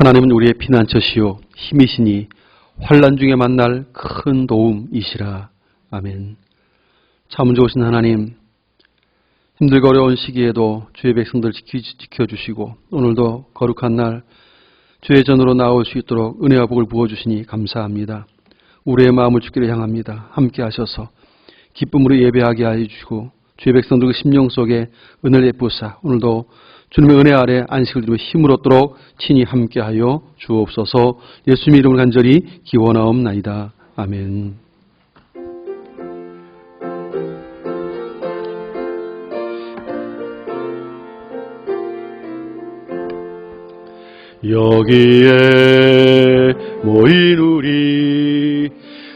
하나님은 우리의 피난처시요 힘이시니 환난 중에 만날 큰 도움이시라. 아멘. 참 좋으신 하나님, 힘들고 어려운 시기에도 주의 백성들 지켜주시고 오늘도 거룩한 날 주의 전으로 나올 수 있도록 은혜와 복을 부어주시니 감사합니다. 우리의 마음을 주기를 향합니다. 함께 하셔서 기쁨으로 예배하게 해주시고 주의 백성들의 심령 속에 은혜를 베푸사 오늘도 주님의 은혜 아래 안식을 누리며 힘을 얻도록 친히 함께하여 주옵소서. 예수님의 이름을 간절히 기원하옵나이다. 아멘. 여기에 모인 우리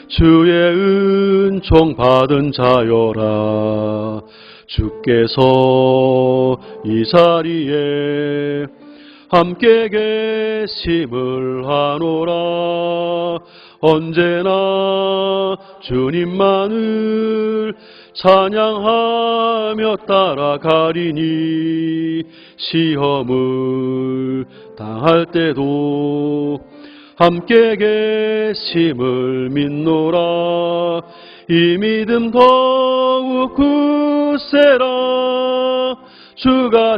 주의 은총 받은 자여라. 주께서 이 자리에 함께 계심을 하노라. 언제나 주님만을 찬양하며 따라가리니 시험을 당할 때도 함께 계심을 믿노라. 이 믿음 더욱 굳세라. 주가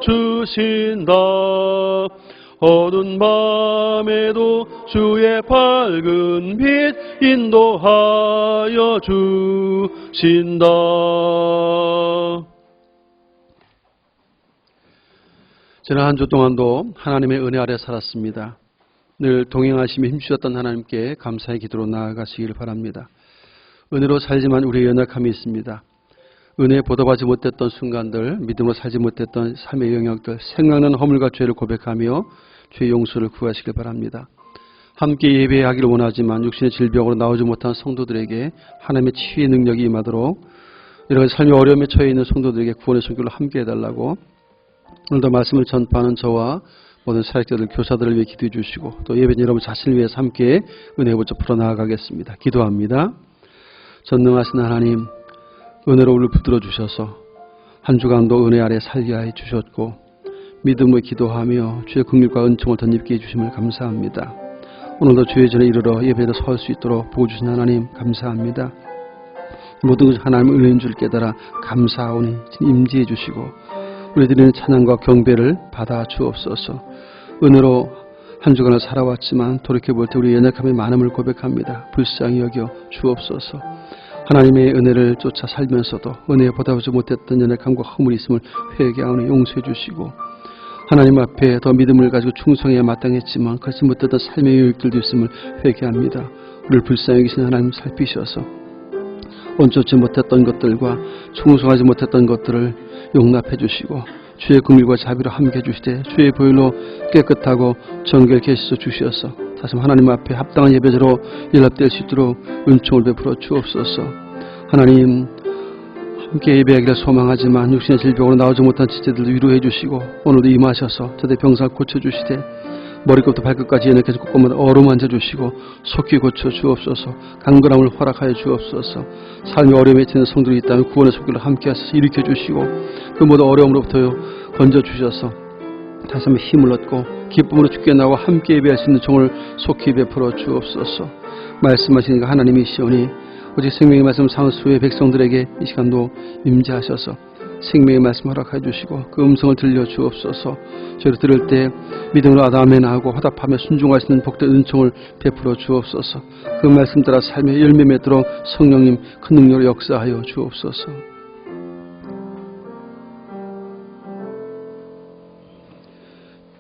지켜주신다. 어두운 밤에도 주의 밝은 빛 인도하여 주신다. 지난 한 주 동안도 하나님의 은혜 아래 살았습니다. 늘 동행하시며 힘주셨던 하나님께 감사의 기도로 나아가시기를 바랍니다. 은혜로 살지만 우리의 연약함이 있습니다. 은혜에 보답하지 못했던 순간들, 믿음으로 살지 못했던 삶의 영역들, 생각나는 허물과 죄를 고백하며 죄의 용서를 구하시길 바랍니다. 함께 예배하기를 원하지만 육신의 질병으로 나오지 못한 성도들에게 하나님의 치유의 능력이 임하도록 여러 가지 삶의 어려움에 처해 있는 성도들에게 구원의 손길로 함께 해달라고 오늘도 말씀을 전파하는 저와 모든 사역자들, 교사들을 위해 기도해 주시고 또 예배인 여러분 자신을 위해서 함께 은혜의 보좌 풀어나가겠습니다. 기도합니다. 전능하신 하나님, 은혜로 우리를 붙들어 주셔서 한 주간도 은혜 아래 살게 해 주셨고 믿음으로 기도하며 주의 긍휼과 은총을 덧입게 해주심을 감사합니다. 오늘도 주의 전에 이르러 예배에 설 수 있도록 보여주신 하나님 감사합니다. 모든 것이 하나님의 은혜인 줄 깨달아 감사하오니 임재해 주시고 우리 드리는 찬양과 경배를 받아 주옵소서. 은혜로 한 주간을 살아왔지만 돌이켜볼 때 우리 연약함의 많음을 고백합니다. 불쌍히 여겨 주옵소서. 하나님의 은혜를 쫓아 살면서도 은혜에 보답하지 못했던 연약함과 허물이 있음을 회개하오니 용서해 주시고 하나님 앞에 더 믿음을 가지고 충성해야 마땅했지만 그렇지 못했던 삶의 영역들도 있음을 회개합니다. 우리를 불쌍히 여기신 하나님 살피셔서 온전치 못했던 것들과 충성하지 못했던 것들을 용납해 주시고 주의 긍휼과 자비로 함께 해주시되 주의 보혈로 깨끗하고 정결케 하셔 주셔서 다시 하나님 앞에 합당한 예배자로 연합될 수 있도록 은총을 베풀어 주옵소서. 하나님 함께 예배하기를 소망하지만 육신의 질병으로 나오지 못한 지체들도 위로해 주시고 오늘도 임하셔서 저들 병사를 고쳐주시되 머리끝부터 발끝까지 연약해서 곳곳마다 어루만져 주시고 속히 고쳐 주옵소서. 강건함을 허락하여 주옵소서. 삶의 어려움에 지는 성들이 있다면 구원의 손길로 함께 하셔서 일으켜 주시고 그 모든 어려움으로부터 건져 주셔서 다시 한번 힘을 얻고 기쁨으로 주께 나와 함께 예배할 수 있는 종을 속히 베풀어 주옵소서. 말씀하시니까 하나님이시오니 오직 생명의 말씀 상수의 백성들에게 이 시간도 임재하셔서 생명의 말씀 허락해 주시고 그 음성을 들려 주옵소서. 저를 들을 때 믿음으로 아멘하고 화답하며 순종할 수 있는 복된 은총을 베풀어 주옵소서. 그 말씀 따라 삶의 열매 맺도록 성령님 큰 능력으로 역사하여 주옵소서.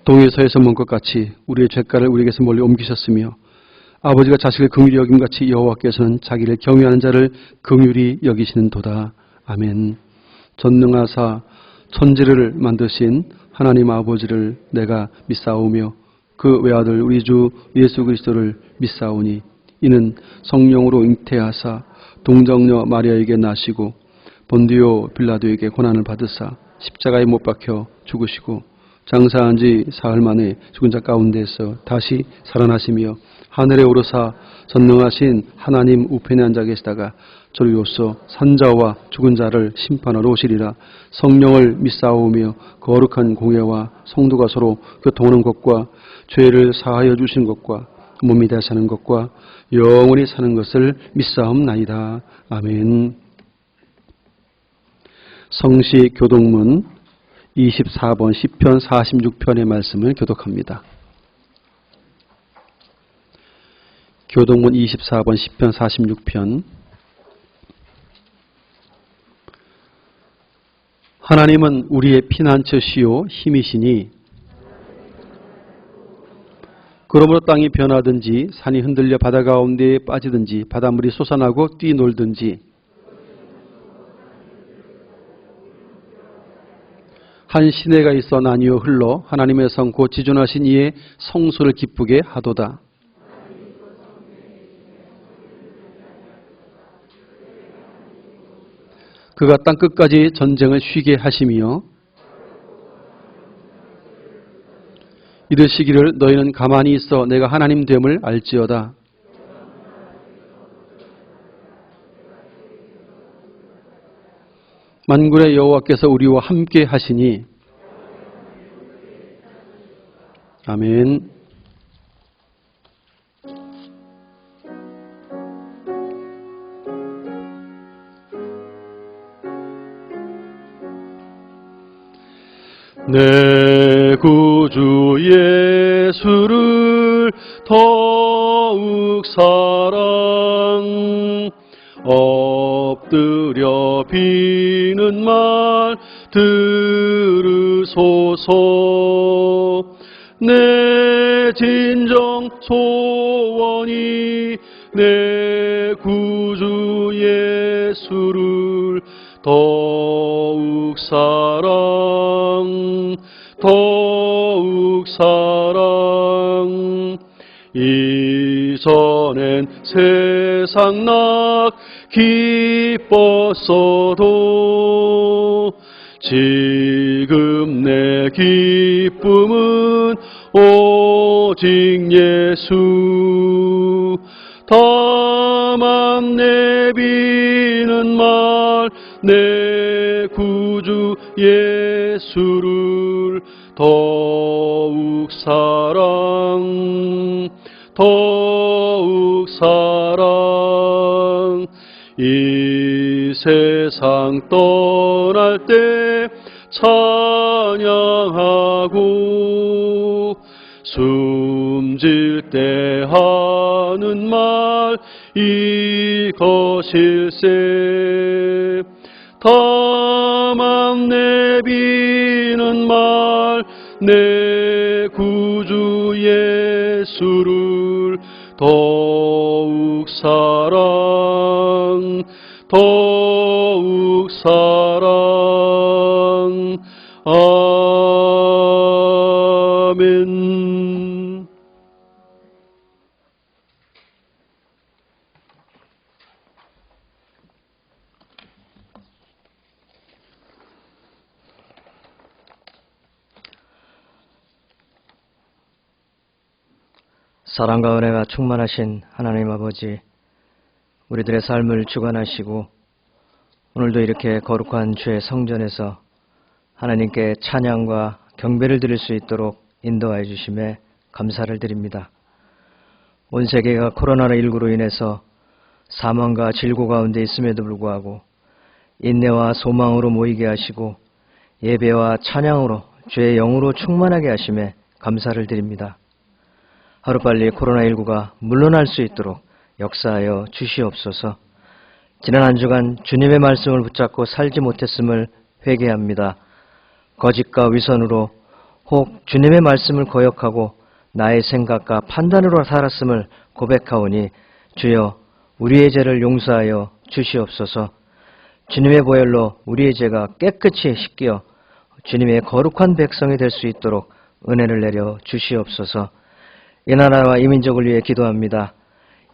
동에서에서 먼 것 같이 우리의 죄가를 우리에게서 멀리 옮기셨으며 아버지가 자식을 긍휼히 여김같이 여호와께서는 자기를 경외하는 자를 긍휼히 여기시는 도다. 아멘. 전능하사 천지를 만드신 하나님 아버지를 내가 믿사오며 그 외아들 우리 주 예수 그리스도를 믿사오니 이는 성령으로 잉태하사 동정녀 마리아에게 나시고 본디오 빌라도에게 고난을 받으사 십자가에 못 박혀 죽으시고 장사한 지 사흘 만에 죽은 자 가운데서 다시 살아나시며 하늘에 오르사 전능하신 하나님 우편에 앉아 계시다가 저리로서 산자와 죽은 자를 심판하러 오시리라. 성령을 믿사오며 거룩한 공예와 성도가 서로 교통하는 것과 죄를 사하여 주신 것과 몸이 다시 사는 것과 영원히 사는 것을 믿사옵나이다. 아멘. 성시 교독문 24번 시편 46편의 말씀을 교독합니다. 교독문 24번 시편 46편. 하나님은 우리의 피난처시요 힘이시니 그러므로 땅이 변하든지 산이 흔들려 바다 가운데에 빠지든지 바닷물이 솟아나고 뛰놀든지 한 시내가 있어 나뉘어 흘러 하나님의 성 곧 지존하신 이의 성소를 기쁘게 하도다. 그가 땅끝까지 전쟁을 쉬게 하시며 이르시기를 너희는 가만히 있어 내가 하나님 됨을 알지어다. 만군의 여호와께서 우리와 함께 하시니 아멘. 내 구주 예수를 더욱 사랑 엎드려 비는 말 들으소서. 내 진정 소원이 내 구주 예수를 더욱 사랑 이전엔 세상 낙 기뻤어도 지금 내 기쁨은 오직 예수. 다만 내비는 말 내 구주 예수를 더욱 사랑 이 세상 떠날 때 찬양하고 숨질 때 하는 말 이것일세. 다만 내비는 말 내 구주 예수를 더욱 사랑 아멘. 사랑과 은혜가 충만하신 하나님 아버지, 우리들의 삶을 주관하시고 오늘도 이렇게 거룩한 주의 성전에서 하나님께 찬양과 경배를 드릴 수 있도록 인도하여 주심에 감사를 드립니다. 온 세계가 코로나19로 인해서 사망과 질고 가운데 있음에도 불구하고 인내와 소망으로 모이게 하시고 예배와 찬양으로 주의 영으로 충만하게 하심에 감사를 드립니다. 하루빨리 코로나19가 물러날 수 있도록 역사하여 주시옵소서. 지난 한 주간 주님의 말씀을 붙잡고 살지 못했음을 회개합니다. 거짓과 위선으로 혹 주님의 말씀을 거역하고 나의 생각과 판단으로 살았음을 고백하오니 주여 우리의 죄를 용서하여 주시옵소서. 주님의 보혈로 우리의 죄가 깨끗이 씻겨 주님의 거룩한 백성이 될 수 있도록 은혜를 내려 주시옵소서. 이 나라와 이 민족을 위해 기도합니다.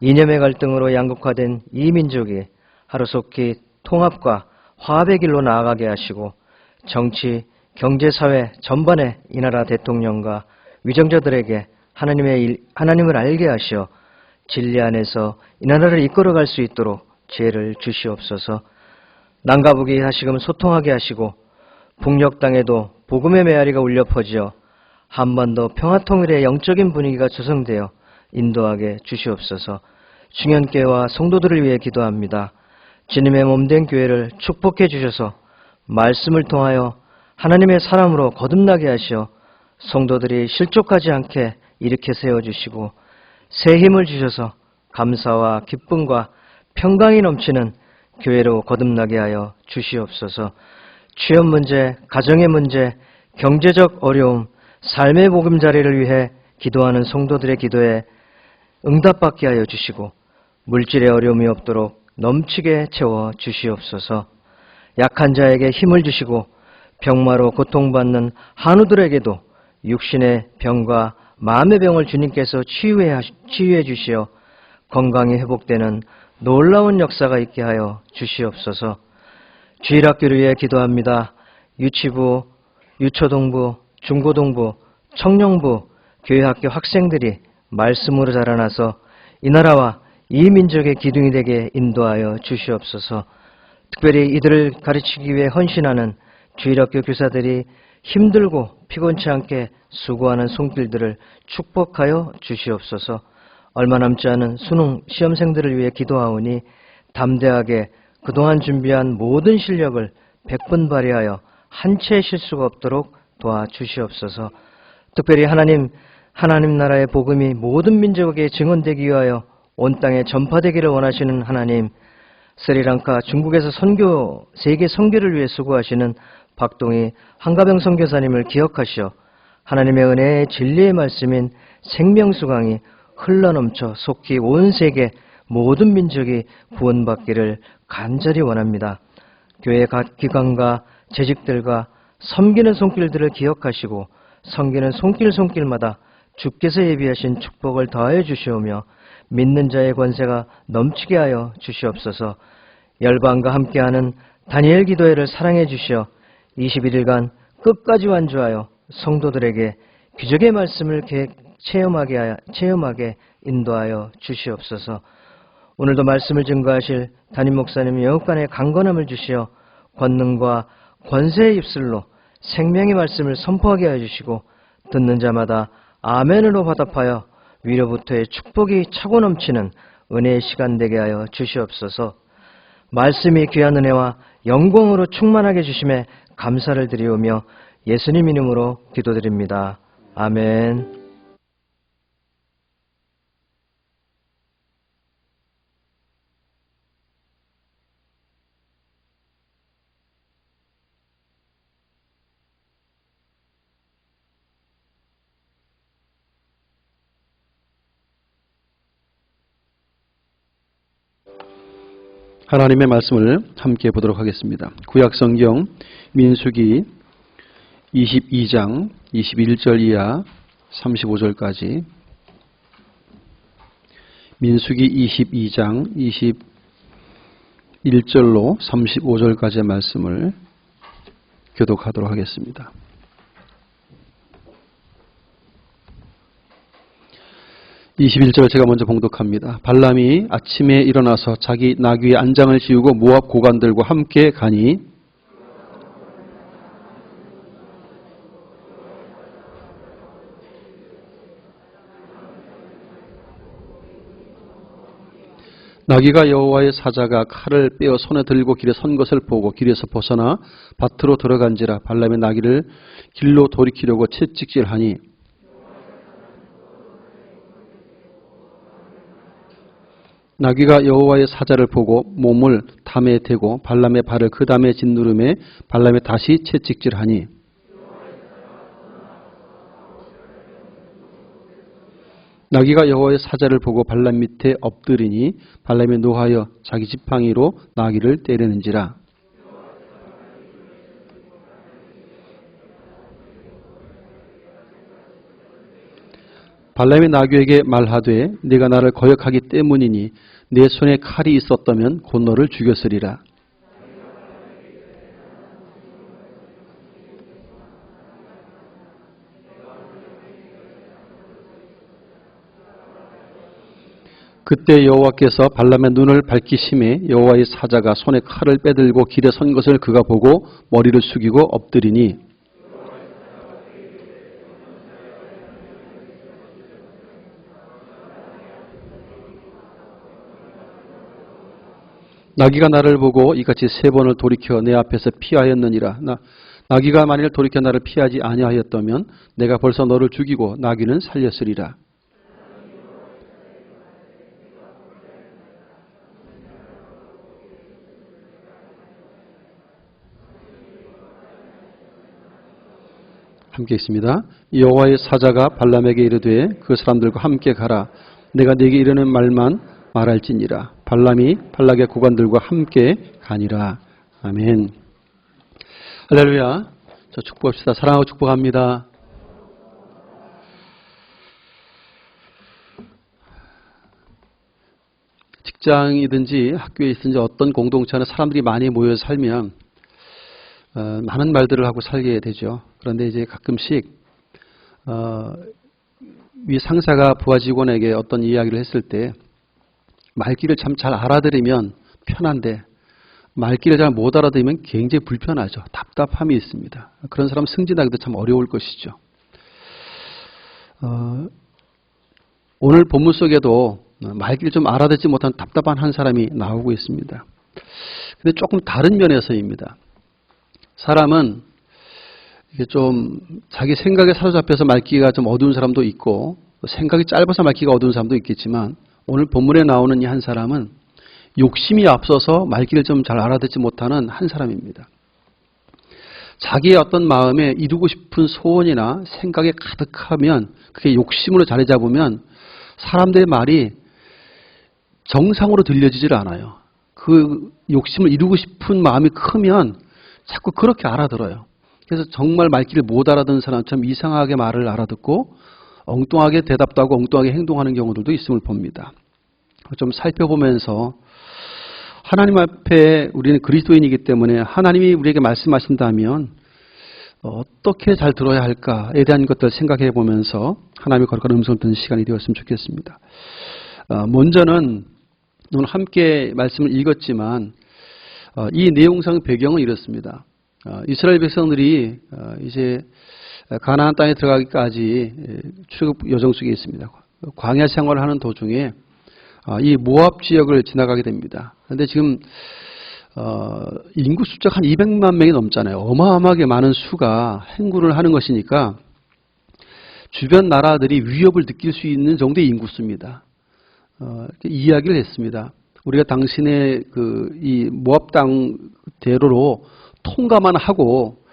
이념의 갈등으로 양극화된 이 민족이 하루속히 통합과 화합의 길로 나아가게 하시고 정치, 경제, 사회 전반에 이 나라 대통령과 위정자들에게 하나님을 알게 하시어 진리 안에서 이 나라를 이끌어갈 수 있도록 지혜를 주시옵소서. 남과 북이 다시금 소통하게 하시고 북녘 땅에도 복음의 메아리가 울려 퍼지어 한반도 평화통일의 영적인 분위기가 조성되어 인도하게 주시옵소서. 중현교회와 성도들을 위해 기도합니다. 주님의 몸된 교회를 축복해 주셔서 말씀을 통하여 하나님의 사람으로 거듭나게 하시어 성도들이 실족하지 않게 일으켜 세워주시고 새 힘을 주셔서 감사와 기쁨과 평강이 넘치는 교회로 거듭나게 하여 주시옵소서. 취업 문제, 가정의 문제, 경제적 어려움, 삶의 보금자리를 위해 기도하는 성도들의 기도에 응답받게 하여 주시고 물질의 어려움이 없도록 넘치게 채워 주시옵소서. 약한 자에게 힘을 주시고 병마로 고통받는 한우들에게도 육신의 병과 마음의 병을 주님께서 치유해 주시어 건강이 회복되는 놀라운 역사가 있게 하여 주시옵소서. 주일학교를 위해 기도합니다. 유치부, 유초동부, 중고동부, 청년부, 교회학교 학생들이 말씀으로 자라나서 이 나라와 이 민족의 기둥이 되게 인도하여 주시옵소서. 특별히 이들을 가르치기 위해 헌신하는 주일학교 교사들이 힘들고 피곤치 않게 수고하는 손길들을 축복하여 주시옵소서. 얼마 남지 않은 수능 시험생들을 위해 기도하오니 담대하게 그동안 준비한 모든 실력을 100분 발휘하여 한 채 실수가 없도록 도와주시옵소서. 특별히 하나님 나라의 복음이 모든 민족에게 증언되기 위하여 온 땅에 전파되기를 원하시는 하나님, 스리랑카, 중국에서 세계 선교를 위해 수고하시는 박동희 한가병 선교사님을 기억하시어 하나님의 은혜의 진리의 말씀인 생명수강이 흘러넘쳐 속히 온 세계 모든 민족이 구원받기를 간절히 원합니다. 교회 각 기관과 재직들과 섬기는 손길들을 기억하시고 섬기는 손길마다 주께서 예비하신 축복을 더하여 주시오며 믿는 자의 권세가 넘치게 하여 주시옵소서. 열방과 함께하는 다니엘 기도회를 사랑해 주시어 21일간 끝까지 완주하여 성도들에게 기적의 말씀을 체험하게 인도하여 주시옵소서. 오늘도 말씀을 증거하실 담임 목사님 영육간의 강건함을 주시어 권능과 권세의 입술로 생명의 말씀을 선포하게 하여 주시고 듣는 자마다 아멘으로 화답하여 위로부터의 축복이 차고 넘치는 은혜의 시간 되게 하여 주시옵소서. 말씀이 귀한 은혜와 영광으로 충만하게 주심에 감사를 드리오며 예수님 이름으로 기도드립니다. 아멘. 하나님의 말씀을 함께 보도록 하겠습니다. 구약성경 민수기 22장 21절 이하 35절까지, 민수기 22장 21절로 35절까지의 말씀을 교독하도록 하겠습니다. 21절 제가 먼저 봉독합니다. 발람이 아침에 일어나서 자기 나귀의 안장을 지우고 모압 고관들과 함께 가니 나귀가 여호와의 사자가 칼을 빼어 손에 들고 길에 선 것을 보고 길에서 벗어나 밭으로 들어간지라. 발람의 나귀를 길로 돌이키려고 채찍질하니 나귀가 여호와의 사자를 보고 몸을 담에 대고 발람의 발을 그 담에 짓누름에 발람이 다시 채찍질하니 나귀가 여호와의 사자를 보고 발람 밑에 엎드리니 발람이 노하여 자기 지팡이로 나귀를 때리는지라. 발람이 나귀에게 말하되 네가 나를 거역하기 때문이니 내 손에 칼이 있었다면 곧 너를 죽였으리라. 그때 여호와께서 발람의 눈을 밝히심에 여호와의 사자가 손에 칼을 빼들고 길에 선 것을 그가 보고 머리를 숙이고 엎드리니 나귀가 나를 보고 이같이 3번을 돌이켜 내 앞에서 피하였느니라. 나귀가 만일 돌이켜 나를 피하지 아니하였다면 내가 벌써 너를 죽이고 나귀는 살렸으리라. 함께 있습니다. 여호와의 사자가 발람에게 이르되 그 사람들과 함께 가라. 내가 네게 이르는 말만 말할지니라. 발람이 발락의 구관들과 함께 가니라. 아멘. 할렐루야. 자, 축복합시다. 사랑하고 축복합니다. 직장이든지 학교에 있든지 어떤 공동체 안에 사람들이 많이 모여서 살면 많은 말들을 하고 살게 되죠. 그런데 이제 가끔씩 위 상사가 부하 직원에게 어떤 이야기를 했을 때 말귀를 참 잘 알아들으면 편한데 말귀를 잘 못 알아들으면 굉장히 불편하죠. 답답함이 있습니다. 그런 사람 승진하기도 참 어려울 것이죠. 오늘 본문 속에도 말귀를 좀 알아듣지 못한 답답한 한 사람이 나오고 있습니다. 근데 조금 다른 면에서입니다. 사람은 이게 좀 자기 생각에 사로잡혀서 말귀가 좀 어두운 사람도 있고 생각이 짧아서 말귀가 어두운 사람도 있겠지만 오늘 본문에 나오는 이 한 사람은 욕심이 앞서서 말귀를 좀 잘 알아듣지 못하는 한 사람입니다. 자기의 어떤 마음에 이루고 싶은 소원이나 생각이 가득하면 그게 욕심으로 자리 잡으면 사람들의 말이 정상으로 들려지질 않아요. 그 욕심을 이루고 싶은 마음이 크면 자꾸 그렇게 알아들어요. 그래서 정말 말귀를 못 알아듣는 사람처럼 이상하게 말을 알아듣고 엉뚱하게 대답도 하고 엉뚱하게 행동하는 경우들도 있음을 봅니다. 좀 살펴보면서 하나님 앞에 우리는 그리스도인이기 때문에 하나님이 우리에게 말씀하신다면 어떻게 잘 들어야 할까에 대한 것들을 생각해 보면서 하나님의 거룩한 음성을 듣는 시간이 되었으면 좋겠습니다. 먼저는 오늘 함께 말씀을 읽었지만 이 내용상 배경은 이렇습니다. 이스라엘 백성들이 이제 가나안 땅에 들어가기까지 출애굽 여정 속에 있습니다. 광야 생활을 하는 도중에 이 모압 지역을 지나가게 됩니다. 그런데 지금 인구 숫자가 한 200만 명이 넘잖아요. 어마어마하게 많은 수가 행군을 하는 것이니까 주변 나라들이 위협을 느낄 수 있는 정도의 인구수입니다. 이야기를 했습니다. 우리가 당신의 이 모압 땅 대로로 통과만 하고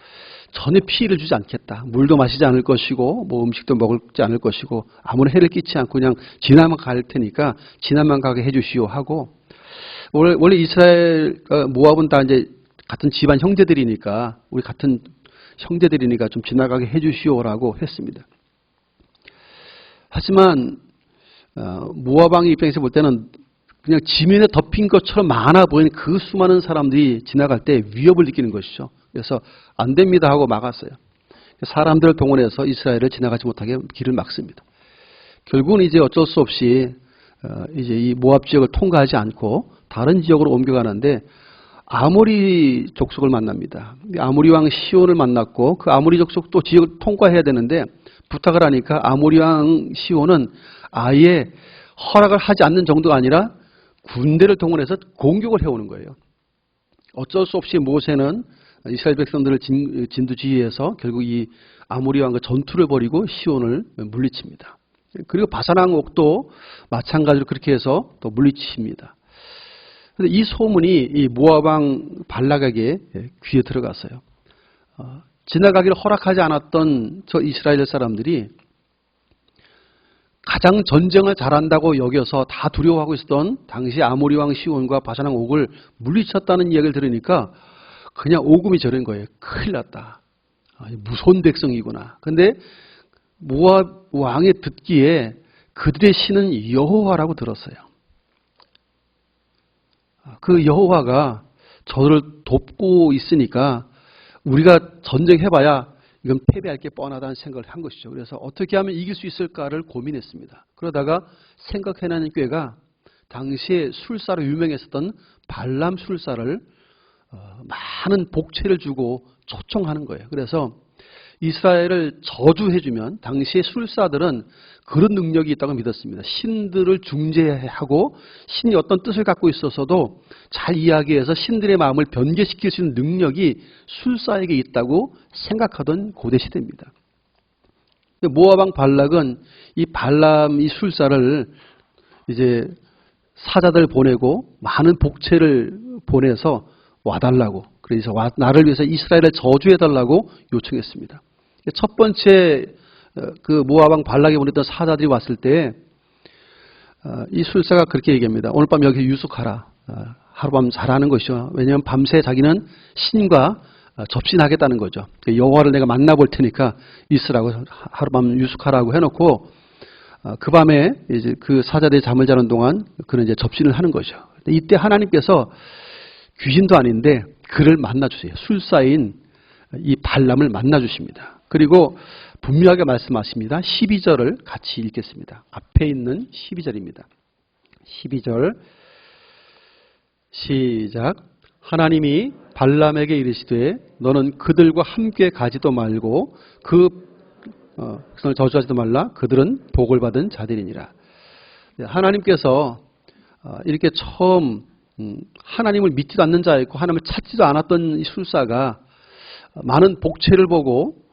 전혀 피해를 주지 않겠다. 물도 마시지 않을 것이고 뭐 음식도 먹지 않을 것이고 아무런 해를 끼치지 않고 그냥 지나만 갈 테니까 지나만 가게 해주시오 하고 원래 이스라엘 모압은 다 이제 같은 집안 형제들이니까 우리 같은 형제들이니까 좀 지나가게 해주시오라고 했습니다. 하지만 모압 왕의 입장에서 볼 때는 그냥 지면에 덮인 것처럼 많아 보이는 그 수많은 사람들이 지나갈 때 위협을 느끼는 것이죠. 그래서 안 됩니다 하고 막았어요. 사람들을 동원해서 이스라엘을 지나가지 못하게 길을 막습니다. 결국은 이제 어쩔 수 없이 이제 이 모압 지역을 통과하지 않고 다른 지역으로 옮겨가는데 아모리 족속을 만납니다. 아모리 왕 시온을 만났고 그 아모리 족속 또 지역을 통과해야 되는데 부탁을 하니까 아모리 왕 시온은 아예 허락을 하지 않는 정도가 아니라 군대를 동원해서 공격을 해오는 거예요. 어쩔 수 없이 모세는 이스라엘 백성들을 진두지휘해서 결국 이 아모리 왕과 전투를 벌이고 시온을 물리칩니다. 그리고 바산왕 옥도 마찬가지로 그렇게 해서 또 물리칩니다. 그런데 이 소문이 이 모압 왕 발락에게 귀에 들어갔어요. 지나가기를 허락하지 않았던 저 이스라엘 사람들이 가장 전쟁을 잘한다고 여겨서 다 두려워하고 있었던 당시 아모리 왕 시온과 바산 왕 옥을 물리쳤다는 이야기를 들으니까 그냥 오금이 저린 거예요. 큰일 났다. 무서운 백성이구나. 근데 모압 왕이 듣기에 그들의 신은 여호와라고 들었어요. 그 여호와가 저를 돕고 있으니까 우리가 전쟁해봐야 이건 패배할 게 뻔하다는 생각을 한 것이죠. 그래서 어떻게 하면 이길 수 있을까를 고민했습니다. 그러다가 생각해내는 꾀가 당시에 술사로 유명했었던 발람 술사를 많은 복채를 주고 초청하는 거예요. 그래서 이스라엘을 저주해주면 당시의 술사들은 그런 능력이 있다고 믿었습니다. 신들을 중재하고 신이 어떤 뜻을 갖고 있어서도 잘 이야기해서 신들의 마음을 변개시킬 수 있는 능력이 술사에게 있다고 생각하던 고대 시대입니다. 모압 왕 발락은 이 발람 이 술사를 이제 사자들 보내고 많은 복채를 보내서 와달라고, 그래서 나를 위해서 이스라엘을 저주해달라고 요청했습니다. 첫 번째 그 모압 왕 발락이 보냈던 사자들이 왔을 때 이 술사가 그렇게 얘기합니다. 오늘 밤 여기 유숙하라. 하룻밤 자라는 것이죠. 왜냐하면 밤새 자기는 신과 접신하겠다는 거죠. 여호와를 내가 만나볼 테니까 있으라고 하룻밤 유숙하라고 해놓고 그 밤에 이제 그 사자들이 잠을 자는 동안 그는 이제 접신을 하는 거죠. 이때 하나님께서 귀신도 아닌데 그를 만나주세요. 술사인 이 발람을 만나주십니다. 그리고 분명하게 말씀하십니다. 12절을 같이 읽겠습니다. 앞에 있는 12절입니다. 12절 시작. 하나님이 발람에게 이르시되 너는 그들과 함께 가지도 말고 백성을 저주하지도 말라. 그들은 복을 받은 자들이니라. 하나님께서 이렇게 처음 하나님을 믿지도 않는 자였고 하나님을 찾지도 않았던 이 술사가 많은 복채를 보고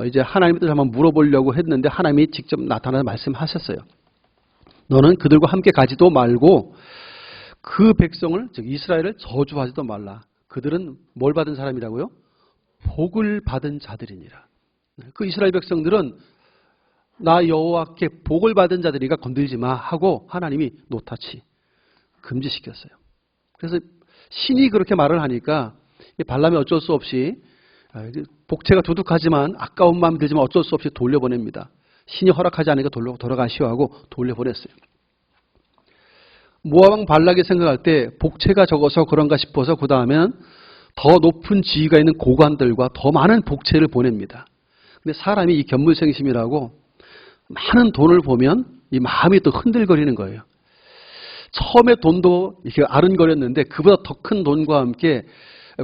이제 하나님의 뜻을 한번 물어보려고 했는데 하나님이 직접 나타나서 말씀하셨어요. 너는 그들과 함께 가지도 말고 그 백성을, 즉 이스라엘을 저주하지도 말라. 그들은 뭘 받은 사람이라고요? 복을 받은 자들이니라. 그 이스라엘 백성들은 나 여호와께 복을 받은 자들이니까 건들지 마 하고 하나님이 노타치 금지시켰어요. 그래서 신이 그렇게 말을 하니까 발람이 어쩔 수 없이 복채가 두둑하지만 아까운 마음이 들지만 어쩔 수 없이 돌려보냅니다. 신이 허락하지 않으니까 돌아가시오 하고 돌려보냈어요. 모압 왕 발락이 생각할 때 복채가 적어서 그런가 싶어서 그 다음에는 더 높은 지위가 있는 고관들과 더 많은 복채를 보냅니다. 근데 사람이 이 견물생심이라고 많은 돈을 보면 이 마음이 또 흔들거리는 거예요. 처음에 돈도 이렇게 아른거렸는데 그보다 더 큰 돈과 함께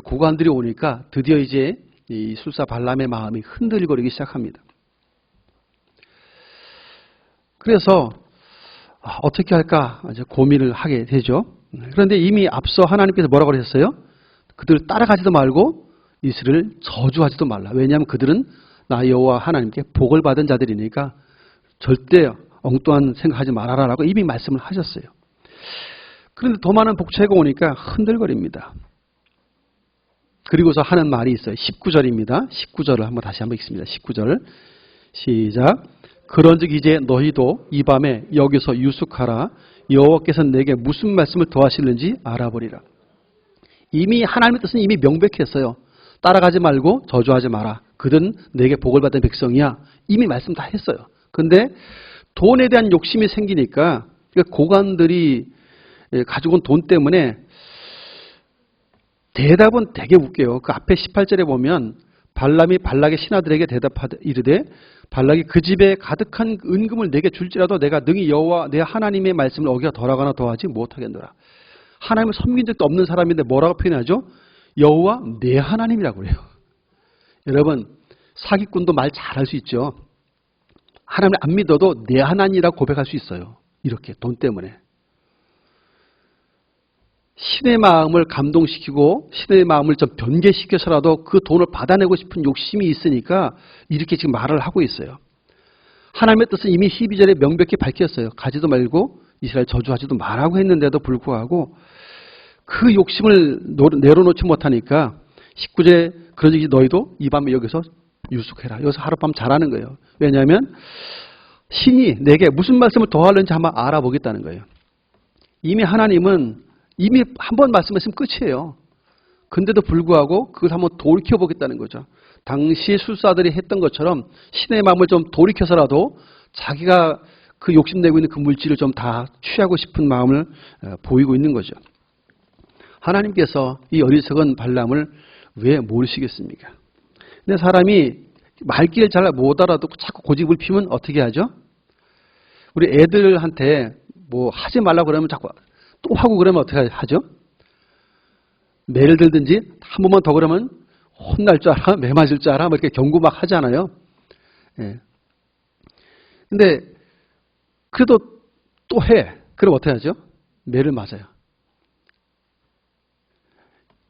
고관들이 오니까 드디어 이제 이 술사 발람의 마음이 흔들거리기 시작합니다. 그래서 어떻게 할까 이제 고민을 하게 되죠. 그런데 이미 앞서 하나님께서 뭐라고 하셨어요? 그들을 따라가지도 말고 이스라엘을 저주하지도 말라. 왜냐하면 그들은 나 여호와 하나님께 복을 받은 자들이니까 절대 엉뚱한 생각하지 말아라라고 이미 말씀을 하셨어요. 그런데 더 많은 복채가 오니까 흔들거립니다. 그리고서 하는 말이 있어요. 19절입니다. 19절을 다시 한번 읽습니다. 19절 시작. 그런즉 이제 너희도 이 밤에 여기서 유숙하라. 여호와께서 내게 무슨 말씀을 더하실는지 알아보리라. 이미 하나님의 뜻은 이미 명백했어요. 따라가지 말고 저주하지 마라. 그들은 내게 복을 받은 백성이야. 이미 말씀 다 했어요. 근데 돈에 대한 욕심이 생기니까 고관들이 가지고 온 돈 때문에 대답은 되게 웃겨요. 그 앞에 18절에 보면 발람이 발락의 신하들에게 대답하되 이르되 발락이 그 집에 가득한 은금을 내게 줄지라도 내가 능히 여호와 내 하나님의 말씀을 어기가 덜하거나 더하지 못하겠노라. 하나님을 섬긴 적도 없는 사람인데 뭐라고 표현하죠? 여호와 내 하나님이라고 그래요. 여러분 사기꾼도 말 잘할 수 있죠. 하나님을 안 믿어도 내 하나님이라고 고백할 수 있어요. 이렇게 돈 때문에. 신의 마음을 감동시키고 신의 마음을 좀 변개시켜서라도 그 돈을 받아내고 싶은 욕심이 있으니까 이렇게 지금 말을 하고 있어요. 하나님의 뜻은 이미 12절에 명백히 밝혔어요. 가지도 말고 이스라엘 저주하지도 말라고 했는데도 불구하고 그 욕심을 내려놓지 못하니까 19절에 그러지 너희도 이 밤에 여기서 유숙해라. 여기서 하룻밤 자라는 거예요. 왜냐하면 신이 내게 무슨 말씀을 더 하려는지 한번 알아보겠다는 거예요. 이미 하나님은 이미 한 번 말씀했으면 끝이에요. 근데도 불구하고 그걸 한번 돌이켜보겠다는 거죠. 당시 술사들이 했던 것처럼 신의 마음을 좀 돌이켜서라도 자기가 그 욕심내고 있는 그 물질을 좀 다 취하고 싶은 마음을 보이고 있는 거죠. 하나님께서 이 어리석은 발람을 왜 모르시겠습니까? 근데 사람이 말귀를 잘 못 알아듣고 자꾸 고집을 피우면 어떻게 하죠? 우리 애들한테 뭐 하지 말라고 그러면 자꾸 또 하고 그러면 어떻게 하죠? 매를 들든지 한 번만 더 그러면 혼날 줄 알아? 매 맞을 줄 알아? 뭐 이렇게 경고 막 하잖아요. 예. 근데 그래도 또 해. 그럼 어떻게 하죠? 매를 맞아요.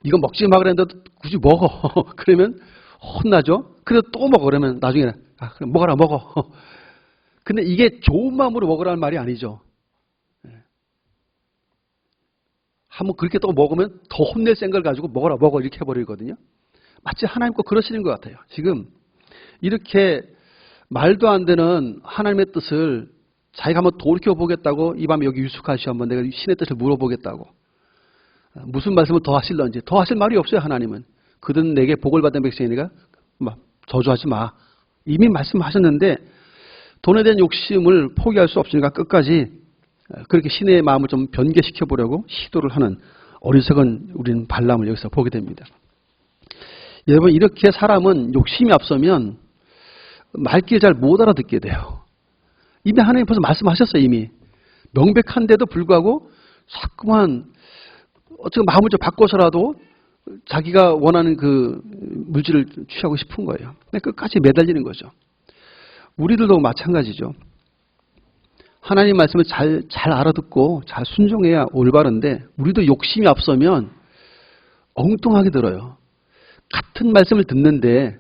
이거 먹지 마 그랬는데 굳이 먹어. 그러면 혼나죠? 그래도 또 먹어. 그러면 나중에는 그럼 먹어라 먹어. 근데 이게 좋은 마음으로 먹으라는 말이 아니죠. 한번 그렇게 또 먹으면 더 혼낼 생각을 가지고 먹어라 먹어 이렇게 해버리거든요. 마치 하나님과 그러시는 것 같아요. 지금 이렇게 말도 안 되는 하나님의 뜻을 자기가 한번 돌이켜보겠다고 이 밤에 여기 유숙하시오 한번 내가 신의 뜻을 물어보겠다고 무슨 말씀을 더 하실런지 더 하실 말이 없어요. 하나님은 그들은 내게 복을 받은 백성이니까 저주하지 마 이미 말씀하셨는데 돈에 대한 욕심을 포기할 수 없으니까 끝까지 그렇게 신의 마음을 좀 변개시켜 보려고 시도를 하는 어리석은 우리는 발람을 여기서 보게 됩니다. 여러분 이렇게 사람은 욕심이 앞서면 말귀를 잘 못 알아듣게 돼요. 이미 하나님 벌써 말씀하셨어요. 이미 명백한데도 불구하고 자꾸만 어떻게 마음을 좀 바꿔서라도 자기가 원하는 그 물질을 취하고 싶은 거예요. 끝까지 매달리는 거죠. 우리들도 마찬가지죠. 하나님 말씀을 잘 알아듣고 잘 순종해야 올바른데 우리도 욕심이 앞서면 엉뚱하게 들어요. 같은 말씀을 듣는데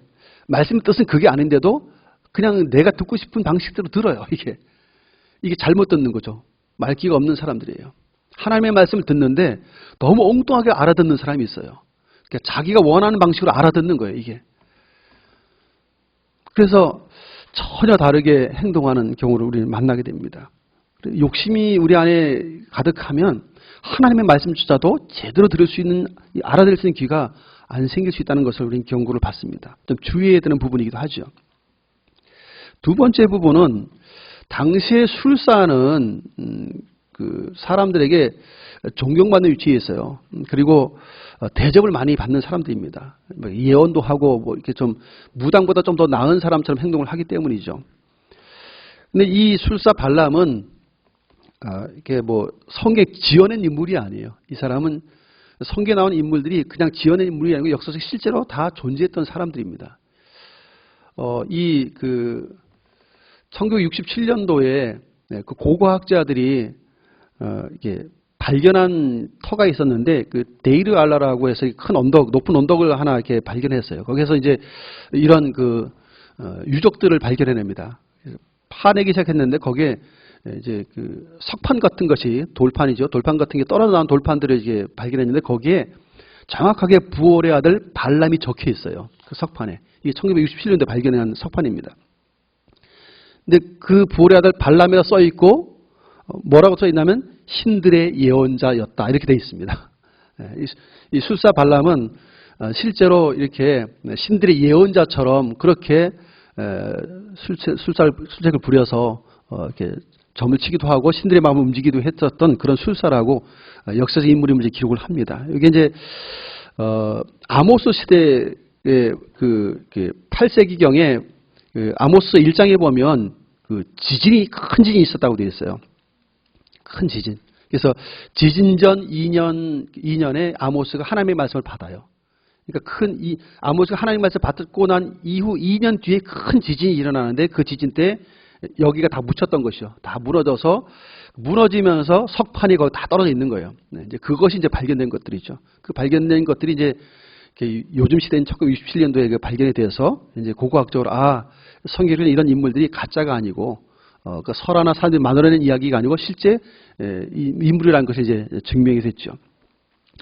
말씀의 뜻은 그게 아닌데도 그냥 내가 듣고 싶은 방식대로 들어요. 이게 잘못 듣는 거죠. 말귀가 없는 사람들이에요. 하나님의 말씀을 듣는데 너무 엉뚱하게 알아듣는 사람이 있어요. 그러니까 자기가 원하는 방식으로 알아듣는 거예요. 이게. 그래서 전혀 다르게 행동하는 경우를 우리는 만나게 됩니다. 욕심이 우리 안에 가득하면 하나님의 말씀조차도 제대로 들을 수 있는, 알아들을 수 있는 귀가 안 생길 수 있다는 것을 우리는 경고를 받습니다. 좀 주의해야 되는 부분이기도 하죠. 두 번째 부분은 당시의 술사는 그 사람들에게 존경받는 위치에 있어요. 그리고 대접을 많이 받는 사람들입니다. 예언도 하고 뭐 이렇게 좀 무당보다 좀 더 나은 사람처럼 행동을 하기 때문이죠. 근데 이 술사 발람은 이게 뭐 성경에 지어낸 인물이 아니에요. 이 사람은 성경에 나온 인물들이 그냥 지어낸 인물이 아니고 역사적 실제로 다 존재했던 사람들입니다. 이 1967년도에 그 고고학자들이 이게 발견한 터가 있었는데 그 데이르 알라라고 해서 큰 언덕, 높은 언덕을 하나 이렇게 발견했어요. 거기서 이제 이런 그 유적들을 발견해냅니다. 파내기 시작했는데 거기에 이제 그 석판 같은 것이 돌판이죠. 돌판 같은 게 떨어져 나온 돌판들을 이제 발견했는데 거기에 정확하게 부올의 아들 발람이 적혀 있어요. 그 석판에. 이게 1967년도에 발견한 석판입니다. 근데 그 부올의 아들 발람이라 써 있고 뭐라고 써 있냐면 신들의 예언자였다 이렇게 돼 있습니다. 이 술사 발람은 실제로 이렇게 신들의 예언자처럼 그렇게 술책을 부려서 이렇게 점을 치기도 하고 신들의 마음을 움직이기도 했었던 그런 술사라고 역사적 인물임을 기록을 합니다. 이게 이제 아모스 시대의 그 8세기경에 그 아모스 1장에 보면 그 지진이 큰 지진이 있었다고 되어 있어요. 큰 지진. 그래서 지진 전 2년에 아모스가 하나님의 말씀을 받아요. 그러니까 아모스가 하나님의 말씀을 받고 난 이후 2년 뒤에 큰 지진이 일어나는데 그 지진 때 여기가 다 묻혔던 것이요. 다 무너져서 무너지면서 석판이 거기 다 떨어져 있는 거예요. 이제 그것이 이제 발견된 것들이죠. 그 발견된 것들이 이제 요즘 시대인 1967년도에 발견이 돼서 이제 고고학적으로 성경에는 이런 인물들이 가짜가 아니고 그 설화나 사람들이 만들어낸 이야기가 아니고 실제 이 인물이라는 것이 이제 증명이 됐죠.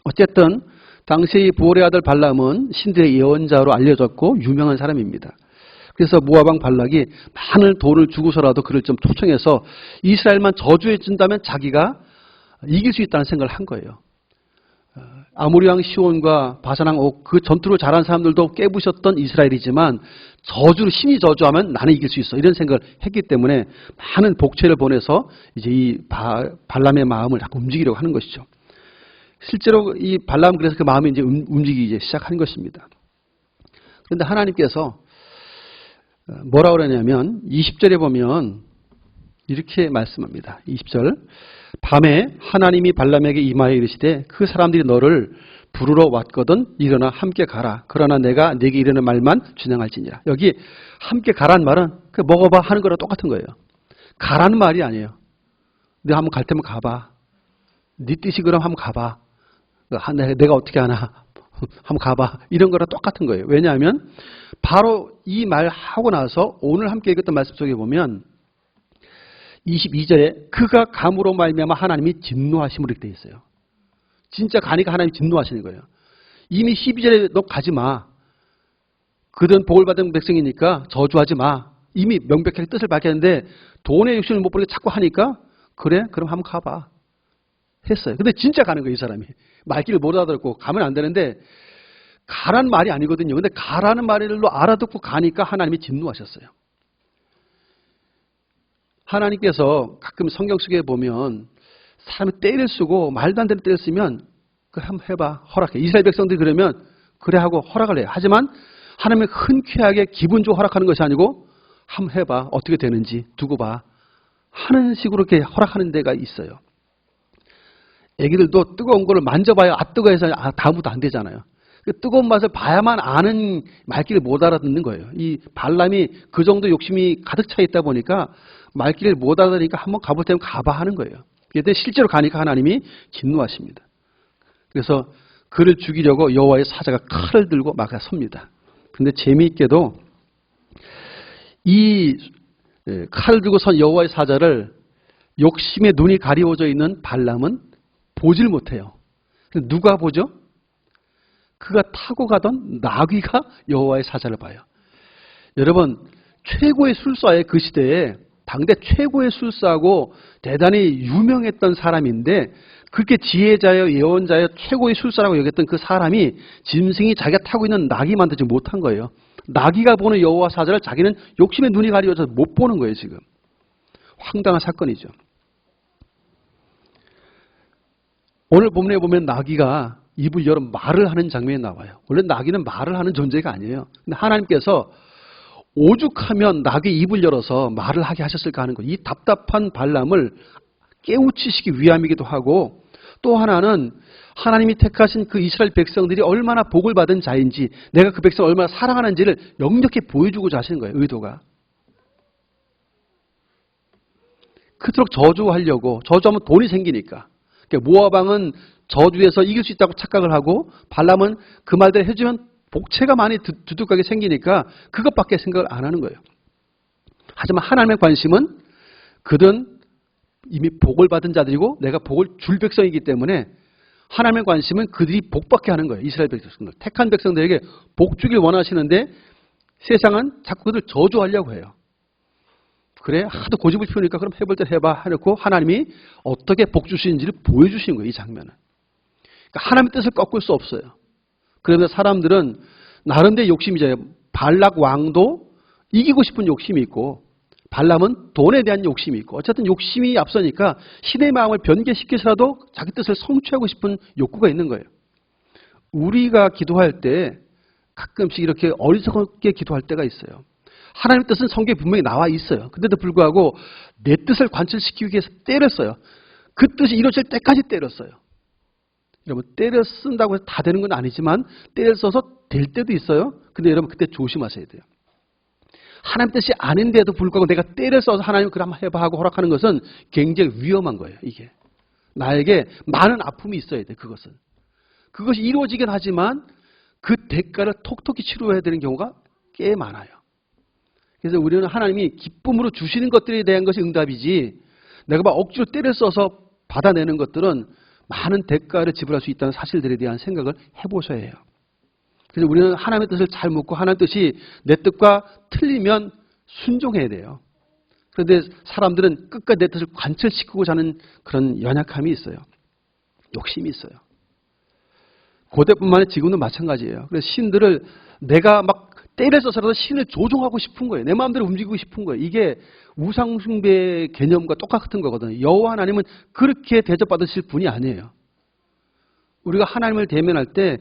어쨌든 당시 부올의 아들 발람은 신들의 예언자로 알려졌고 유명한 사람입니다. 그래서 모압왕 발락이 많은 돈을 주고서라도 그를 좀 초청해서 이스라엘만 저주해 준다면 자기가 이길 수 있다는 생각을 한 거예요. 아모리 왕 시온과 바산 왕 옥 그 전투를 잘한 사람들도 깨부셨던 이스라엘이지만 신이 저주하면 나는 이길 수 있어 이런 생각을 했기 때문에 많은 복채를 보내서 이제 이 발람의 마음을 자꾸 움직이려고 하는 것이죠. 실제로 이 발람은 그래서 그 마음이 이제 움직이기 시작하는 것입니다. 그런데 하나님께서 뭐라고 그러냐면 20절에 보면 이렇게 말씀합니다. 20절 밤에 하나님이 발람에게 임하여 이르시되 그 사람들이 너를 부르러 왔거든 일어나 함께 가라. 그러나 내가 네게 이르는 말만 준행할지니라. 여기 함께 가라는 말은 그 먹어봐 하는 거랑 똑같은 거예요. 가라는 말이 아니에요. 너 한번 갈 테면 가봐. 네 뜻이 그럼 한번 가봐. 내가 어떻게 하나 한번 가봐. 이런 거랑 똑같은 거예요. 왜냐하면 바로 이 말 하고 나서 오늘 함께 읽었던 말씀 속에 보면 22절에 그가 감으로 말미암아 하나님이 진노하심으로 이렇게 되어 있어요. 진짜 가니까 하나님이 진노하시는 거예요. 이미 12절에 너 가지 마. 그들은 복을 받은 백성이니까 저주하지 마. 이미 명백하게 뜻을 밝혔는데 돈의 욕심을 못 부리게 자꾸 하니까 그래? 그럼 한번 가봐. 했어요. 근데 진짜 가는 거예요, 이 사람이. 말귀를 못 알아듣고 가면 안 되는데 가라는 말이 아니거든요. 근데 가라는 말로 알아듣고 가니까 하나님이 진노하셨어요. 하나님께서 가끔 성경 속에 보면 사람이 때를 쓰고 말도 안 되는 때를 쓰면 그래 한번 해봐. 허락해. 이스라엘 백성들이 그러면 그래 하고 허락을 해요. 하지만 하나님은 흔쾌하게 기분 좋게 허락하는 것이 아니고 한번 해봐. 어떻게 되는지 두고 봐. 하는 식으로 이렇게 허락하는 데가 있어요. 애기들도 뜨거운 거를 만져봐야 뜨거워서 다음부터 안 되잖아요. 그 뜨거운 맛을 봐야만 아는 말귀를 못 알아듣는 거예요. 이 발람이 그 정도 욕심이 가득 차 있다 보니까 말귀를 못 알아듣으니까 한번 가볼 때면 가봐 하는 거예요. 그런데 실제로 가니까 하나님이 진노하십니다. 그래서 그를 죽이려고 여호와의 사자가 칼을 들고 막아섭니다. 그런데 재미있게도 이 칼을 들고 선 여호와의 사자를 욕심에 눈이 가리워져 있는 발람은 보질 못해요. 누가 보죠? 그가 타고 가던 나귀가 여호와의 사자를 봐요. 여러분, 최고의 술사의 그 시대에 당대 최고의 술사하고 대단히 유명했던 사람인데 그렇게 지혜자여 예언자여 최고의 술사라고 여겼던 그 사람이 짐승이 자기가 타고 있는 나귀 만들지 못한 거예요. 나귀가 보는 여호와 사자를 자기는 욕심에 눈이 가리워서 못 보는 거예요. 지금 황당한 사건이죠. 오늘 본문에 보면 나귀가 입을 열어 말을 하는 장면이 나와요. 원래 나귀는 말을 하는 존재가 아니에요. 근데 하나님께서 오죽하면 나귀 입을 열어서 말을 하게 하셨을까 하는 거예요. 이 답답한 발람을 깨우치시기 위함이기도 하고 또 하나는 하나님이 택하신 그 이스라엘 백성들이 얼마나 복을 받은 자인지 내가 그 백성을 얼마나 사랑하는지를 역력히 보여주고자 하시는 거예요. 의도가. 그토록 저주하려고 저주하면 돈이 생기니까. 그러니까 모압 왕은 저주에서 이길 수 있다고 착각을 하고 발람은 그 말대로 해주면 복채가 많이 두둑하게 생기니까 그것밖에 생각을 안 하는 거예요. 하지만 하나님의 관심은 그들은 이미 복을 받은 자들이고 내가 복을 줄 백성이기 때문에 하나님의 관심은 그들이 복받게 하는 거예요. 이스라엘 백성들. 택한 백성들에게 복 주길 원하시는데 세상은 자꾸 그들 저주하려고 해요. 그래 하도 고집을 피우니까 그럼 해볼 때 해봐 해놓고 하나님이 어떻게 복 주시는지를 보여주시는 거예요. 이 장면은. 그러니까 하나님의 뜻을 꺾을 수 없어요. 그러면서 사람들은 나름대로 욕심이잖아요. 발락 왕도 이기고 싶은 욕심이 있고 발람은 돈에 대한 욕심이 있고 어쨌든 욕심이 앞서니까 신의 마음을 변개시켜서라도 자기 뜻을 성취하고 싶은 욕구가 있는 거예요. 우리가 기도할 때 가끔씩 이렇게 어리석게 기도할 때가 있어요. 하나님의 뜻은 성경에 분명히 나와 있어요. 근데도 불구하고 내 뜻을 관철시키기 위해서 때렸어요. 그 뜻이 이루어질 때까지 때렸어요. 여러분 때려 쓴다고 해서 다 되는 건 아니지만 때려 써서 될 때도 있어요. 근데 여러분 그때 조심하셔야 돼요. 하나님 뜻이 아닌데도 불구하고 내가 때려 써서 하나님 그럼 해봐 하고 허락하는 것은 굉장히 위험한 거예요. 이게 나에게 많은 아픔이 있어야 돼. 그것이 이루어지긴 하지만 그 대가를 톡톡히 치러야 되는 경우가 꽤 많아요. 그래서 우리는 하나님이 기쁨으로 주시는 것들에 대한 것이 응답이지 내가 막 억지로 때려 써서 받아내는 것들은 많은 대가를 지불할 수 있다는 사실들에 대한 생각을 해보셔야 해요. 그래서 우리는 하나님의 뜻을 잘 묻고 하나님의 뜻이 내 뜻과 틀리면 순종해야 돼요. 그런데 사람들은 끝까지 내 뜻을 관철시키고자 하는 그런 연약함이 있어요. 욕심이 있어요. 고대뿐만 아니라 지금도 마찬가지예요. 그래서 신들을 내가 막 때려 써서라도 신을 조종하고 싶은 거예요. 내 마음대로 움직이고 싶은 거예요. 이게 우상숭배 개념과 똑같은 거거든요. 여호와 하나님은 그렇게 대접받으실 분이 아니에요. 우리가 하나님을 대면할 때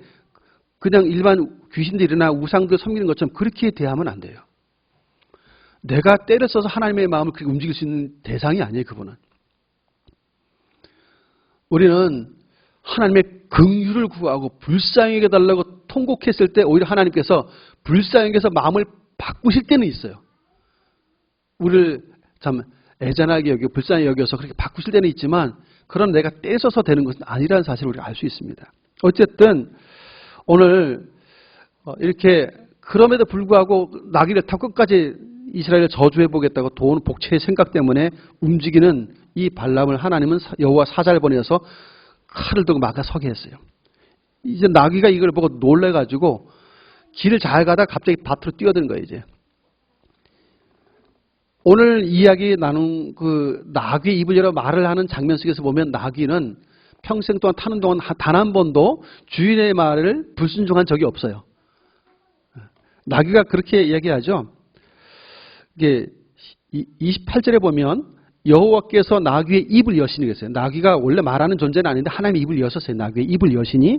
그냥 일반 귀신들이나 우상들 섬기는 것처럼 그렇게 대하면 안 돼요. 내가 때려 써서 하나님의 마음을 그렇게 움직일 수 있는 대상이 아니에요. 그분은. 우리는 하나님의 긍휼을 구하고 불쌍히 여겨달라고 통곡했을 때 오히려 하나님께서 불쌍히 여겨서 마음을 바꾸실 때는 있어요. 우리를 참 애잔하게 여기고 불쌍히 여겨서 그렇게 바꾸실 때는 있지만 그런 내가 떼서서 되는 것은 아니라는 사실을 우리가 알 수 있습니다. 어쨌든 오늘 이렇게 그럼에도 불구하고 나귀를 타고 끝까지 이스라엘을 저주해 보겠다고 돈 복채의 생각 때문에 움직이는 이 발람을 하나님은 여호와 사자를 보내서 칼을 들고 막아서게 했어요. 이제 나귀가 이걸 보고 놀래가지고 길을 잘 가다 갑자기 밭으로 뛰어드는 거예요. 이제 오늘 이야기 나눈 그 나귀 입을 열어 말을 하는 장면 속에서 보면 나귀는 평생 동안 타는 동안 단 한 번도 주인의 말을 불순종한 적이 없어요. 나귀가 그렇게 이야기하죠. 이게 28절에 보면 여호와께서 나귀의 입을 여시니 그랬어요. 나귀가 원래 말하는 존재는 아닌데 하나님의 입을 여셨어요. 나귀의 입을 여시니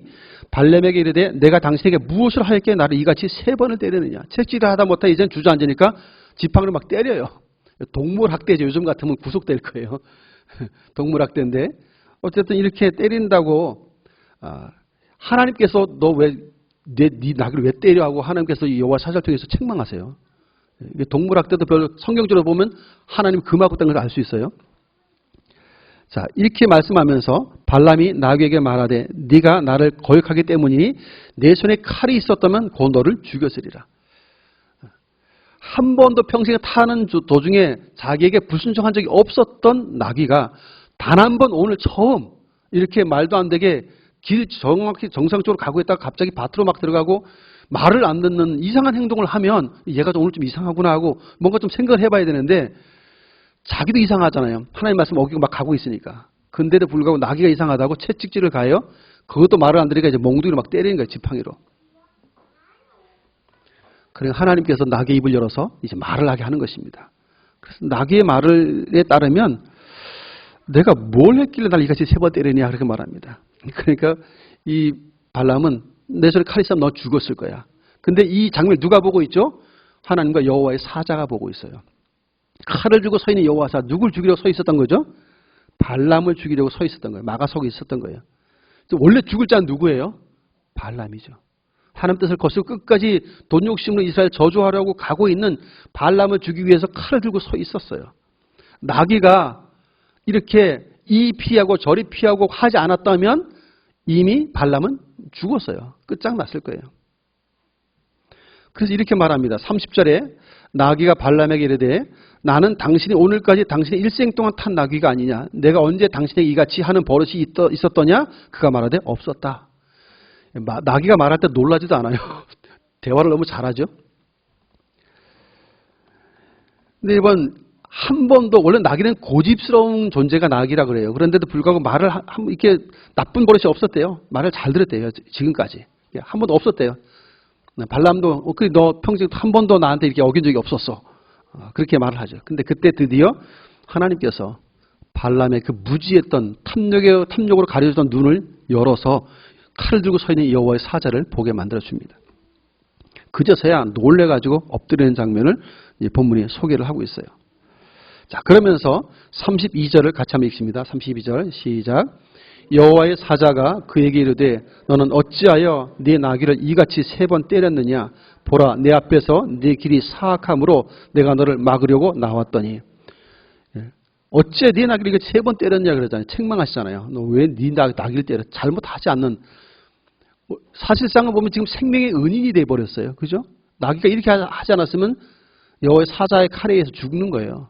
발람에게 이르되 내가 당신에게 무엇을 하였기에 나를 이같이 3번을 때리느냐. 채찍질을 하다 못해 이젠 주저앉으니까 지팡이로 막 때려요. 동물학대죠. 요즘 같으면 구속될 거예요. 동물학대인데 어쨌든 이렇게 때린다고 하나님께서 너 왜 네 나귀를 왜 때려 하고 하나님께서 여호와 사자를 통해서 책망하세요. 동물학대도 별로 성경적으로 보면 하나님 금하고 있다는 걸 알 수 있어요. 자, 이렇게 말씀하면서 발람이 나귀에게 말하되 네가 나를 거역하기 때문이니 내 손에 칼이 있었다면 곧 너를 죽였으리라. 한 번도 평생에 타는 도중에 자기에게 불순종한 적이 없었던 나귀가 단 한 번 오늘 처음 이렇게 말도 안 되게 길 정확히 정상적으로 가고 있다가 갑자기 밭으로 막 들어가고 말을 안 듣는 이상한 행동을 하면 얘가 오늘 좀 이상하구나 하고 뭔가 좀 생각을 해봐야 되는데 자기도 이상하잖아요. 하나님 말씀 어기고 막 가고 있으니까. 근데도 불구하고 나귀가 이상하다고 채찍질을 가요. 그것도 말을 안 들으니까 이제 몽둥이로 막 때리는 거예요. 지팡이로. 그러니까 하나님께서 나귀의 입을 열어서 이제 말을 하게 하는 것입니다. 그래서 나귀의 말에 따르면 내가 뭘 했길래 날 이같이 3번 때리냐 그렇게 말합니다. 그러니까 이 발람은 내 손에 칼이 있으면 너 죽었을 거야. 근데 이 장면을 누가 보고 있죠? 하나님과 여호와의 사자가 보고 있어요. 칼을 들고 서 있는 여호와 사자, 누굴 죽이려고 서 있었던 거죠? 발람을 죽이려고 서 있었던 거예요. 막아서고 있었던 거예요. 원래 죽을 자는 누구예요? 발람이죠. 하나님 뜻을 거스르고 끝까지 돈 욕심으로 이스라엘 저주하려고 가고 있는 발람을 죽이기 위해서 칼을 들고 서 있었어요. 나귀가 이렇게 이 피하고 저리 피하고 하지 않았다면 이미 발람은 죽었어요. 끝장났을 거예요. 그래서 이렇게 말합니다. 30절에 나귀가 발람에게 이르되 나는 당신이 오늘까지 당신의 일생 동안 탄 나귀가 아니냐. 내가 언제 당신에게 이같이 하는 버릇이 있었더냐. 그가 말하되 없었다. 나귀가 말할 때 놀라지도 않아요. 대화를 너무 잘하죠. 근데 이번 한 번도 원래 나귀는 고집스러운 존재가 나귀라 그래요. 그런데도 불구하고 말을 이렇게 나쁜 버릇이 없었대요. 말을 잘 들었대요. 지금까지 한 번도 없었대요. 발람도 너 평생 한 번도 나한테 이렇게 어긴 적이 없었어. 그렇게 말을 하죠. 근데 그때 드디어 하나님께서 발람의 그 무지했던 탐욕으로 가려주던 눈을 열어서 칼을 들고 서 있는 여호와의 사자를 보게 만들어 줍니다. 그제서야 놀래가지고 엎드리는 장면을 본문이 소개를 하고 있어요. 자, 그러면서 32절을 같이 한번 읽습니다. 32절 시작. 여호와의 사자가 그에게 이르되 너는 어찌하여 네 나귀를 이같이 3번 때렸느냐. 보라 내 앞에서 네 길이 사악함으로 내가 너를 막으려고 나왔더니. 어째 네 나귀를 이렇게 3번 때렸냐 그러잖아요. 책망하시잖아요. 너 왜 네 나귀를 때려? 잘못하지 않는. 사실상은 보면 지금 생명의 은인이 돼버렸어요. 그죠? 나귀가 이렇게 하지 않았으면 여호와의 사자의 칼에 의해서 죽는 거예요.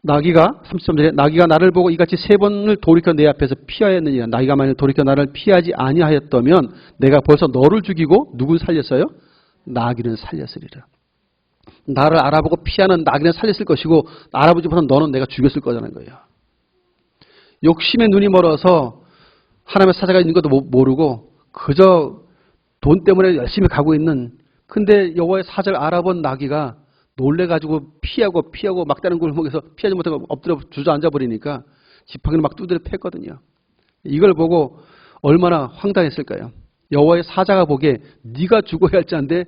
나귀가 33절에 나귀가 나를 보고 이같이 3번을 돌이켜 내 앞에서 피하였느니라. 나귀가 만일 돌이켜 나를 피하지 아니하였다면 내가 벌써 너를 죽이고 누굴 살렸어요? 나귀는 살렸으리라. 나를 알아보고 피하는 나귀는 살렸을 것이고 알아보지 못한 너는 내가 죽였을 거라는 거예요. 욕심의 눈이 멀어서 하나님의 사자가 있는 것도 모르고 그저 돈 때문에 열심히 가고 있는, 근데 여호와의 사자를 알아본 나귀가 놀래가지고 피하고 막다른 골목에서 피하지 못하고 엎드려 주저앉아 버리니까 지팡이를 막 두드려 팼거든요. 이걸 보고 얼마나 황당했을까요? 여호와의 사자가 보기에 네가 죽어야 할 자인데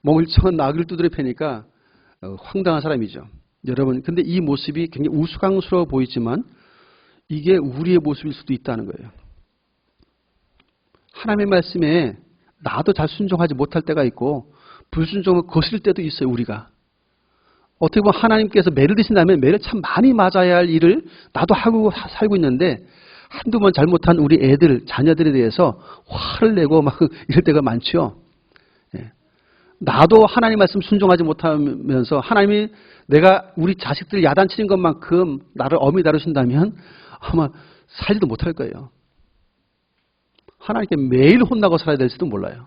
멍청한 나귀를 두드려 패니까 황당한 사람이죠. 여러분, 근데 이 모습이 굉장히 우스꽝스러워 보이지만 이게 우리의 모습일 수도 있다는 거예요. 하나님의 말씀에 나도 잘 순종하지 못할 때가 있고 불순종을 거스릴 때도 있어요. 우리가. 어떻게 보면 하나님께서 매를 드신다면 매를 참 많이 맞아야 할 일을 나도 하고 살고 있는데 한두 번 잘못한 우리 애들, 자녀들에 대해서 화를 내고 막 이럴 때가 많죠. 예. 나도 하나님 말씀 순종하지 못하면서 하나님이 내가 우리 자식들 야단치는 것만큼 나를 엄히 다루신다면 아마 살지도 못할 거예요. 하나님께 매일 혼나고 살아야 될지도 몰라요.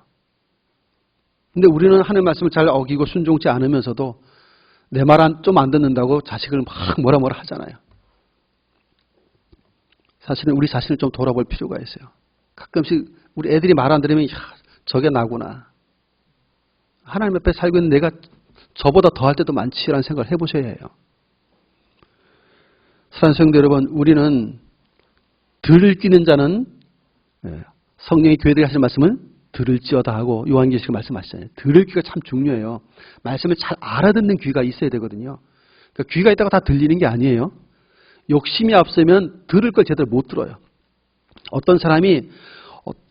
근데 우리는 하나님 말씀을 잘 어기고 순종치 않으면서도 내 말 좀 안 듣는다고 자식을 막 뭐라 하잖아요. 사실은 우리 자신을 좀 돌아볼 필요가 있어요. 가끔씩 우리 애들이 말 안 들으면 저게 나구나. 하나님 앞에 살고 있는 내가 저보다 더할 때도 많지라는 생각을 해보셔야 해요. 사랑하는 성도 여러분, 우리는 들을 끼는 자는 성령이 교회들이 하시는 말씀은 들을지어다 하고 요한계시록 말씀하시잖아요. 들을 귀가 참 중요해요. 말씀을 잘 알아듣는 귀가 있어야 되거든요. 그러니까 귀가 있다고 다 들리는 게 아니에요. 욕심이 앞서면 들을 걸 제대로 못 들어요. 어떤 사람이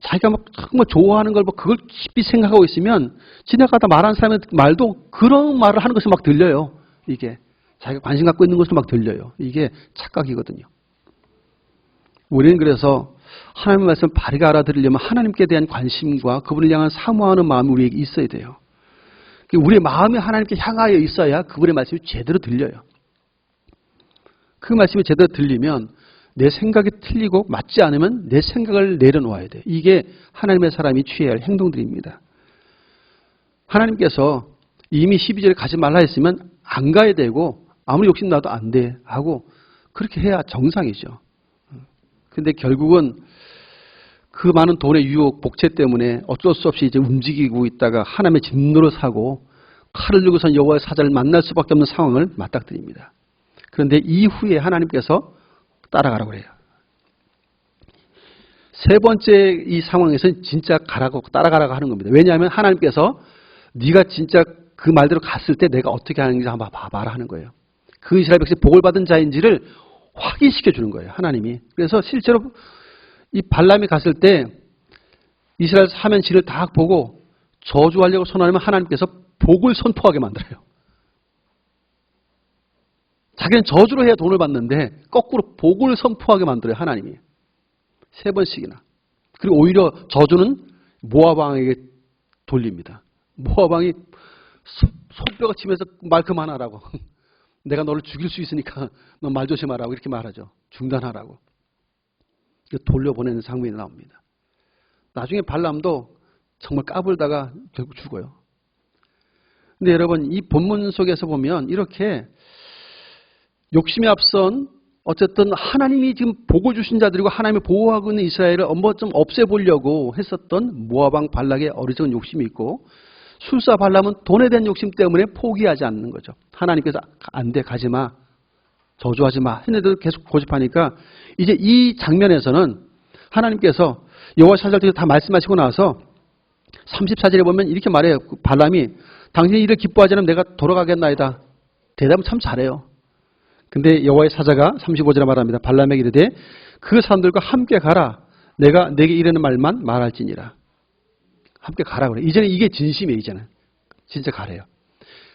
자기가 막 정말 좋아하는 걸 그걸 깊이 생각하고 있으면 지나가다 말하는 사람의 말도 그런 말을 하는 것이 막 들려요. 이게 자기가 관심 갖고 있는 것도 막 들려요. 이게 착각이거든요. 우리는 그래서 하나님의 말씀을 바르게 알아들으려면 하나님께 대한 관심과 그분을 향한 사모하는 마음이 우리에게 있어야 돼요. 우리의 마음이 하나님께 향하여 있어야 그분의 말씀이 제대로 들려요. 그 말씀이 제대로 들리면 내 생각이 틀리고 맞지 않으면 내 생각을 내려놓아야 돼요. 이게 하나님의 사람이 취해야 할 행동들입니다. 하나님께서 이미 12절에 가지 말라 했으면 안 가야 되고 아무리 욕심 나도 안 돼 하고 그렇게 해야 정상이죠. 근데 결국은 그 많은 돈의 유혹, 복채 때문에 어쩔 수 없이 이제 움직이고 있다가 하나님의 진노를 사고 칼을 들고선 여호와의 사자를 만날 수밖에 없는 상황을 맞닥뜨립니다. 그런데 이후에 하나님께서 따라가라고 그래요. 세 번째 이 상황에서는 진짜 가라고 따라가라고 하는 겁니다. 왜냐하면 하나님께서 네가 진짜 그 말대로 갔을 때 내가 어떻게 하는지 한번 봐봐라 하는 거예요. 그 이스라엘 백성이 복을 받은 자인지를 확인시켜 주는 거예요. 하나님이. 그래서 실제로 이 발람이 갔을 때 이스라엘 사면지를 다 보고 저주하려고 선언하면 하나님께서 복을 선포하게 만들어요. 자기는 저주로 해야 돈을 받는데 거꾸로 복을 선포하게 만들어요. 하나님이. 3번씩이나. 그리고 오히려 저주는 모압 왕에게 돌립니다. 모압 왕이 손뼉을 치면서 말 그만하라고. 내가 너를 죽일 수 있으니까 너 말 조심하라고 이렇게 말하죠. 중단하라고. 돌려보내는 장면이 나옵니다. 나중에 발람도 정말 까불다가 결국 죽어요. 근데 여러분 이 본문 속에서 보면 이렇게 욕심이 앞선 어쨌든 하나님이 지금 복을 주신 자들이고 하나님이 보호하고 있는 이스라엘을 좀 없애보려고 했었던 모압 왕 발락의 어리석은 욕심이 있고 술사 발람은 돈에 대한 욕심 때문에 포기하지 않는 거죠. 하나님께서 안 돼, 가지 마, 저주하지 마 했는데도 계속 고집하니까 이제 이 장면에서는 하나님께서 여호와 사자들에게 다 말씀하시고 나서 34절에 보면 이렇게 말해요. 발람이 당신이 이를 기뻐하지 않으면 내가 돌아가겠나이다. 대답은 참 잘해요. 근데 여호와의 사자가 35절에 말합니다. 발람에게 이르되 그 사람들과 함께 가라. 내가 내게 이르는 말만 말할지니라. 함께 가라 그래. 이제는 이게 진심이에요. 이제는 진짜 가래요.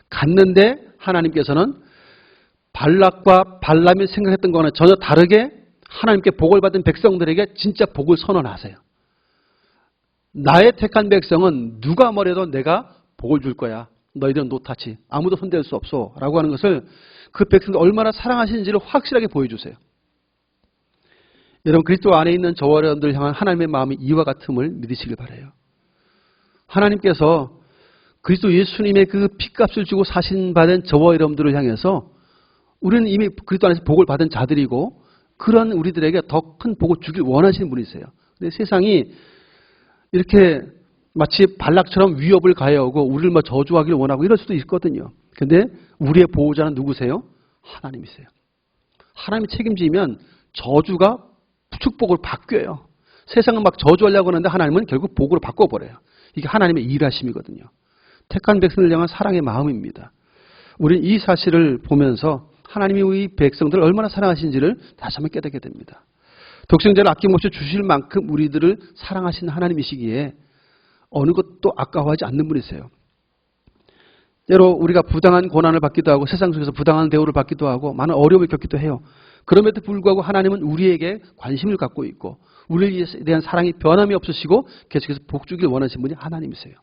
갔는데 하나님께서는 발락과 발람이 생각했던 거는 전혀 다르게 하나님께 복을 받은 백성들에게 진짜 복을 선언하세요. 나의 택한 백성은 누가 뭐래도 내가 복을 줄 거야. 너희들은 노타치. 아무도 손댈 수 없어. 라고 하는 것을 그 백성들 얼마나 사랑하시는지를 확실하게 보여주세요. 여러분 그리스도 안에 있는 저와 여러분들 향한 하나님의 마음이 이와 같음을 믿으시길 바라요. 하나님께서 그리스도 예수님의 그 핏값을 주고 사신받은 저와 여러분들을 향해서 우리는 이미 그리스도 안에서 복을 받은 자들이고 그런 우리들에게 더 큰 복을 주길 원하시는 분이세요. 근데 세상이 이렇게 마치 발락처럼 위협을 가해오고 우리를 저주하기를 원하고 이럴 수도 있거든요. 근데 우리의 보호자는 누구세요? 하나님이세요. 하나님이 책임지면 저주가 축복을 바뀌어요. 세상은 막 저주하려고 하는데 하나님은 결국 복으로 바꿔버려요. 이게 하나님의 일하심이거든요. 택한 백성을 향한 사랑의 마음입니다. 우리는 이 사실을 보면서 하나님이 우리 백성들을 얼마나 사랑하신지를 다시 한번 깨닫게 됩니다. 독생자를 아낌없이 주실 만큼 우리들을 사랑하시는 하나님이시기에 어느 것도 아까워하지 않는 분이세요. 때로 우리가 부당한 고난을 받기도 하고 세상 속에서 부당한 대우를 받기도 하고 많은 어려움을 겪기도 해요. 그럼에도 불구하고 하나님은 우리에게 관심을 갖고 있고 우리에 대한 사랑이 변함이 없으시고 계속해서 복주기를 원하시는 분이 하나님이세요.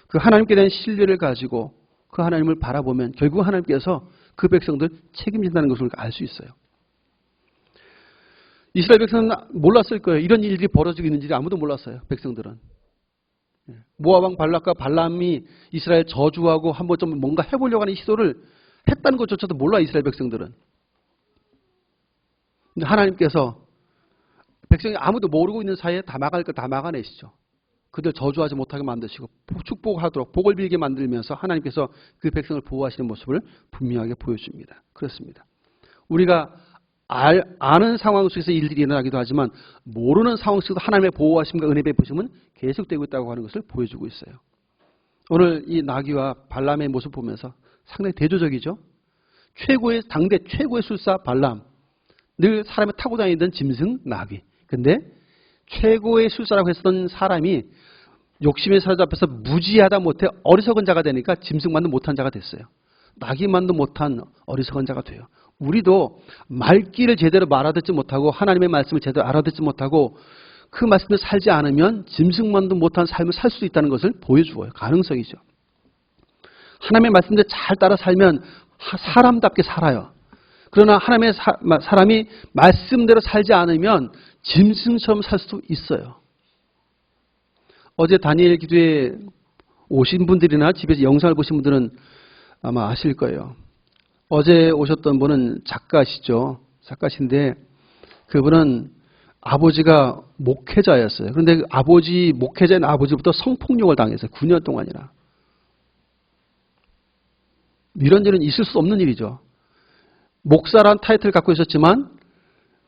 그 하나님께 대한 신뢰를 가지고 그 하나님을 바라보면 결국 하나님께서 그 백성들 책임진다는 것을 알 수 있어요. 이스라엘 백성은 몰랐을 거예요. 이런 일들이 벌어지고 있는지 아무도 몰랐어요. 백성들은. 모압 왕 발락과 발람이 이스라엘 저주하고 한번 좀 뭔가 해보려고 하는 시도를 했다는 것조차도 몰라 이스라엘 백성들은. 근데 하나님께서 백성이 아무도 모르고 있는 사이에 다 막을 거 다 막아내시죠. 그들 저주하지 못하게 만드시고 축복하도록 복을 빌게 만들면서 하나님께서 그 백성을 보호하시는 모습을 분명하게 보여줍니다. 그렇습니다. 우리가 아는 상황 속에서 일들이 일어나기도 하지만 모르는 상황 속에서 하나님의 보호하심과 은혜 베푸심은 계속되고 있다고 하는 것을 보여주고 있어요. 오늘 이 나귀와 발람의 모습 보면서 상당히 대조적이죠. 당대 최고의 술사 발람, 늘 사람이 타고 다니던 짐승 나귀. 근데 최고의 술사라고 했던 사람이 욕심에 사로잡혀서 무지하다 못해 어리석은 자가 되니까 짐승만도 못한 자가 됐어요. 나귀만도 못한 어리석은 자가 돼요. 우리도 말귀를 제대로 알아듣지 못하고 하나님의 말씀을 제대로 알아듣지 못하고 그 말씀을 살지 않으면 짐승만도 못한 삶을 살 수도 있다는 것을 보여주어요. 가능성이죠. 하나님의 말씀을 잘 따라 살면 사람답게 살아요. 그러나 하나님의 사람이 말씀대로 살지 않으면 짐승처럼 살 수도 있어요. 어제 다니엘 기도에 오신 분들이나 집에서 영상을 보신 분들은 아마 아실 거예요. 어제 오셨던 분은 작가시죠. 작가신데 그분은 아버지가 목회자였어요. 그런데 목회자인 아버지부터 성폭력을 당했어요. 9년 동안이나. 이런 일은 있을 수 없는 일이죠. 목사란 타이틀을 갖고 있었지만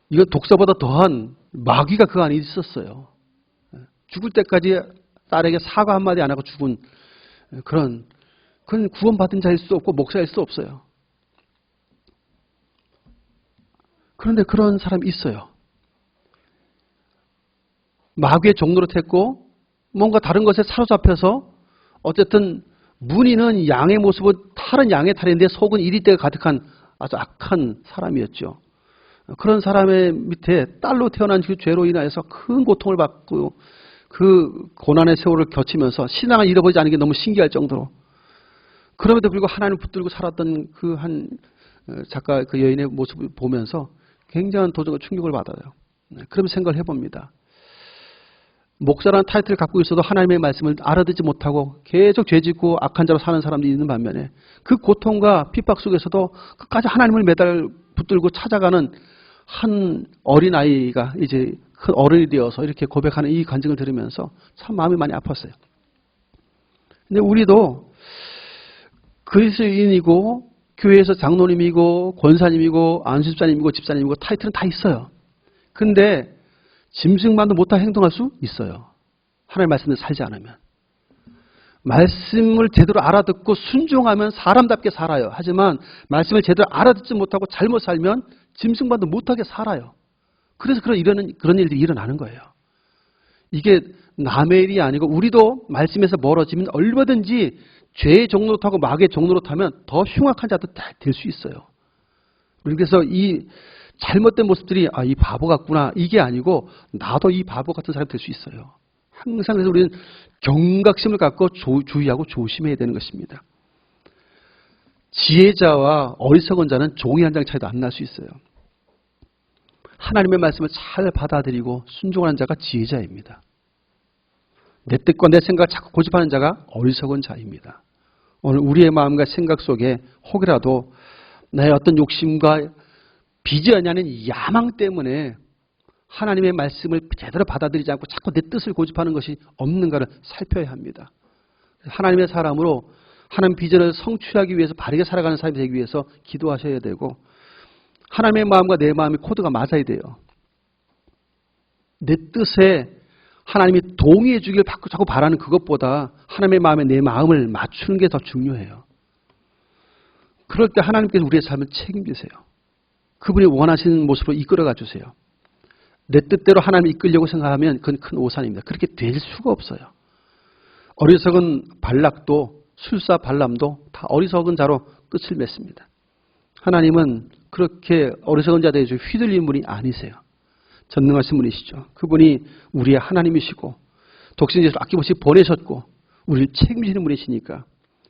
이건 독사보다 더한 마귀가 그 안에 있었어요. 죽을 때까지 딸에게 사과 한마디 안 하고 죽은 그건 구원받은 자일 수 없고 목사일 수 없어요. 그런데 그런 사람이 있어요. 마귀의 종노릇했고 뭔가 다른 것에 사로잡혀서 어쨌든 문의는 양의 모습은 탈은 양의 탈인데 속은 이리때가 가득한 아주 악한 사람이었죠. 그런 사람의 밑에 딸로 태어난 그 죄로 인하여서 큰 고통을 받고 그 고난의 세월을 겪으면서 신앙을 잃어버리지 않은 게 너무 신기할 정도로 그럼에도 불구하고 하나님을 붙들고 살았던 그 한 작가 그 여인의 모습을 보면서 굉장한 도전과 충격을 받아요. 그럼 생각을 해봅니다. 목사라는 타이틀을 갖고 있어도 하나님의 말씀을 알아듣지 못하고 계속 죄짓고 악한 자로 사는 사람들이 있는 반면에 그 고통과 핍박 속에서도 끝까지 하나님을 매달 붙들고 찾아가는 한 어린아이가 이제 큰 어른이 되어서 이렇게 고백하는 이 간증을 들으면서 참 마음이 많이 아팠어요. 근데 우리도 그리스도인이고 교회에서 장로님이고 권사님이고 안수집사님이고 집사님이고 타이틀은 다 있어요. 근데 짐승만도 못하게 행동할 수 있어요. 하나님의 말씀을 살지 않으면. 말씀을 제대로 알아듣고 순종하면 사람답게 살아요. 하지만 말씀을 제대로 알아듣지 못하고 잘못 살면 짐승만도 못하게 살아요. 그래서 그런 일들이 일어나는 거예요. 이게 남의 일이 아니고 우리도 말씀에서 멀어지면 얼마든지 죄의 종노릇하고 마귀의 종노릇하면 더 흉악한 자도 될 수 있어요. 그래서 이 잘못된 모습들이 이 바보 같구나 이게 아니고 나도 이 바보 같은 사람이 될 수 있어요. 항상 그래서 우리는 경각심을 갖고 주의하고 조심해야 되는 것입니다. 지혜자와 어리석은 자는 종이 한 장 차이도 안 날 수 있어요. 하나님의 말씀을 잘 받아들이고 순종하는 자가 지혜자입니다. 내 뜻과 내 생각을 자꾸 고집하는 자가 어리석은 자입니다. 오늘 우리의 마음과 생각 속에 혹이라도 나의 어떤 욕심과 비전이 아닌 야망 때문에 하나님의 말씀을 제대로 받아들이지 않고 자꾸 내 뜻을 고집하는 것이 없는가를 살펴야 합니다. 하나님의 사람으로 하나님 비전을 성취하기 위해서 바르게 살아가는 사람이 되기 위해서 기도하셔야 되고 하나님의 마음과 내 마음의 코드가 맞아야 돼요. 내 뜻에 하나님이 동의해 주길 자꾸 바라는 그것보다 하나님의 마음에 내 마음을 맞추는 게 더 중요해요. 그럴 때 하나님께서 우리의 삶을 책임지세요. 그분이 원하시는 모습으로 이끌어가 주세요. 내 뜻대로 하나님을 이끌려고 생각하면 그건 큰 오산입니다. 그렇게 될 수가 없어요. 어리석은 발락도 술사 발람도 다 어리석은 자로 끝을 맺습니다. 하나님은 그렇게 어리석은 자들에 휘둘린 분이 아니세요. 전능하신 분이시죠. 그분이 우리의 하나님이시고 독생 예수를 아낌없이 보내셨고 우리를 책임지는 분이시니까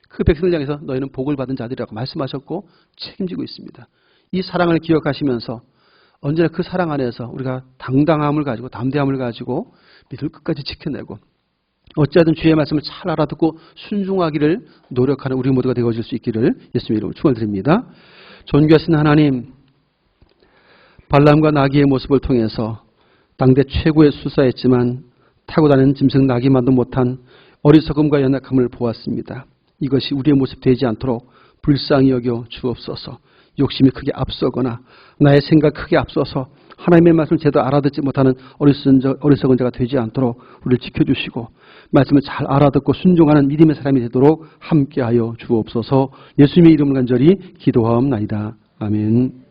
그 백성을 향해서 너희는 복을 받은 자들이라고 말씀하셨고 책임지고 있습니다. 이 사랑을 기억하시면서 언제나 그 사랑 안에서 우리가 당당함을 가지고 담대함을 가지고 믿음을 끝까지 지켜내고 어찌하든 주의 말씀을 잘 알아듣고 순종하기를 노력하는 우리 모두가 되어질 수 있기를 예수님의 이름으로 축원드립니다. 존귀하신 하나님, 발람과 나귀의 모습을 통해서 당대 최고의 수사였지만 타고 다니는 짐승 나귀만도 못한 어리석음과 연약함을 보았습니다. 이것이 우리의 모습 되지 않도록 불쌍히 여겨 주옵소서. 욕심이 크게 앞서거나 나의 생각 크게 앞서서 하나님의 말씀을 제대로 알아듣지 못하는 어리석은 자가 되지 않도록 우리를 지켜주시고 말씀을 잘 알아듣고 순종하는 믿음의 사람이 되도록 함께하여 주옵소서. 예수님의 이름을 간절히 기도하옵나이다. 아멘.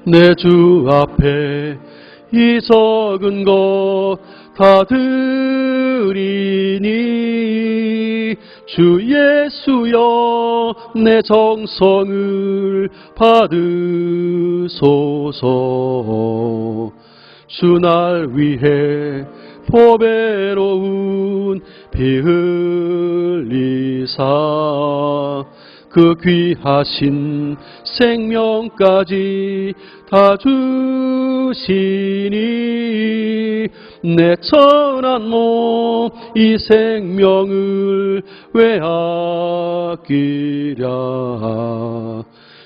내 주 앞에 이 적은 것 다 드리니 주 예수여 내 정성을 받으소서. 주 날 위해 보배로운 피 흘리사 그 귀하신 생명까지 다 주시니 내 천한 몸 이 생명을 왜 아끼랴.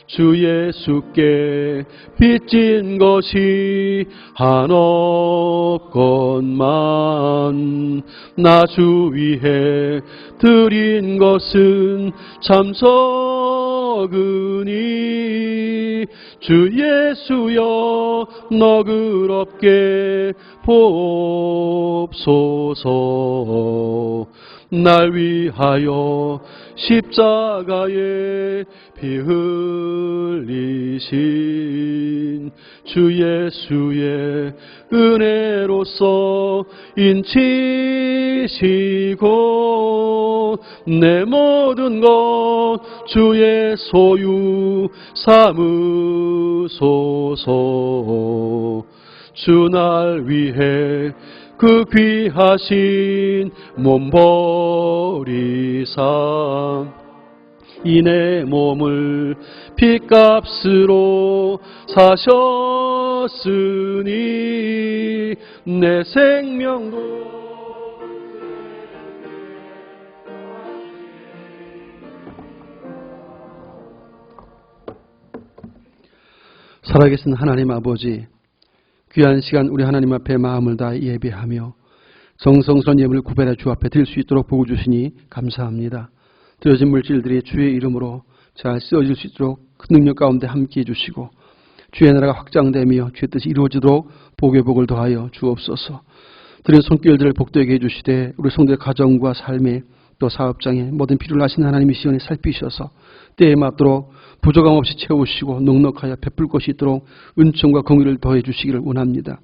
주 예수께 빚진 것이 한없건만 나 주 위해 드린 것은 참 적으니 주 예수여 너그럽게 보옵소서. 날 위하여 십자가에 피 흘리신 주 예수의 은혜로서 인치시고 내 모든 것 주의 소유 삼으소서. 주 날 위해 그 귀하신 몸 버리사 이 내 몸을 핏값으로 사셨으니 내 생명도 살아계신 하나님 아버지, 귀한 시간 우리 하나님 앞에 마음을 다해 예배하며 정성스러운 예물을 구별해 주 앞에 드릴 수 있도록 보고 주시니 감사합니다. 드려진 물질들이 주의 이름으로 잘 쓰여질 수 있도록 큰 능력 가운데 함께해 주시고 주의 나라가 확장되며 주의 뜻이 이루어지도록 복의 복을 더하여 주옵소서. 드린 손길들을 복되게 해주시되 우리 성도의 가정과 삶에 또 사업장에 모든 필요를 아시는 하나님이 시원히 살피셔서 때에 맞도록 부족함 없이 채우시고 넉넉하여 베풀 것이 있도록 은총과 공의를 더해 주시기를 원합니다.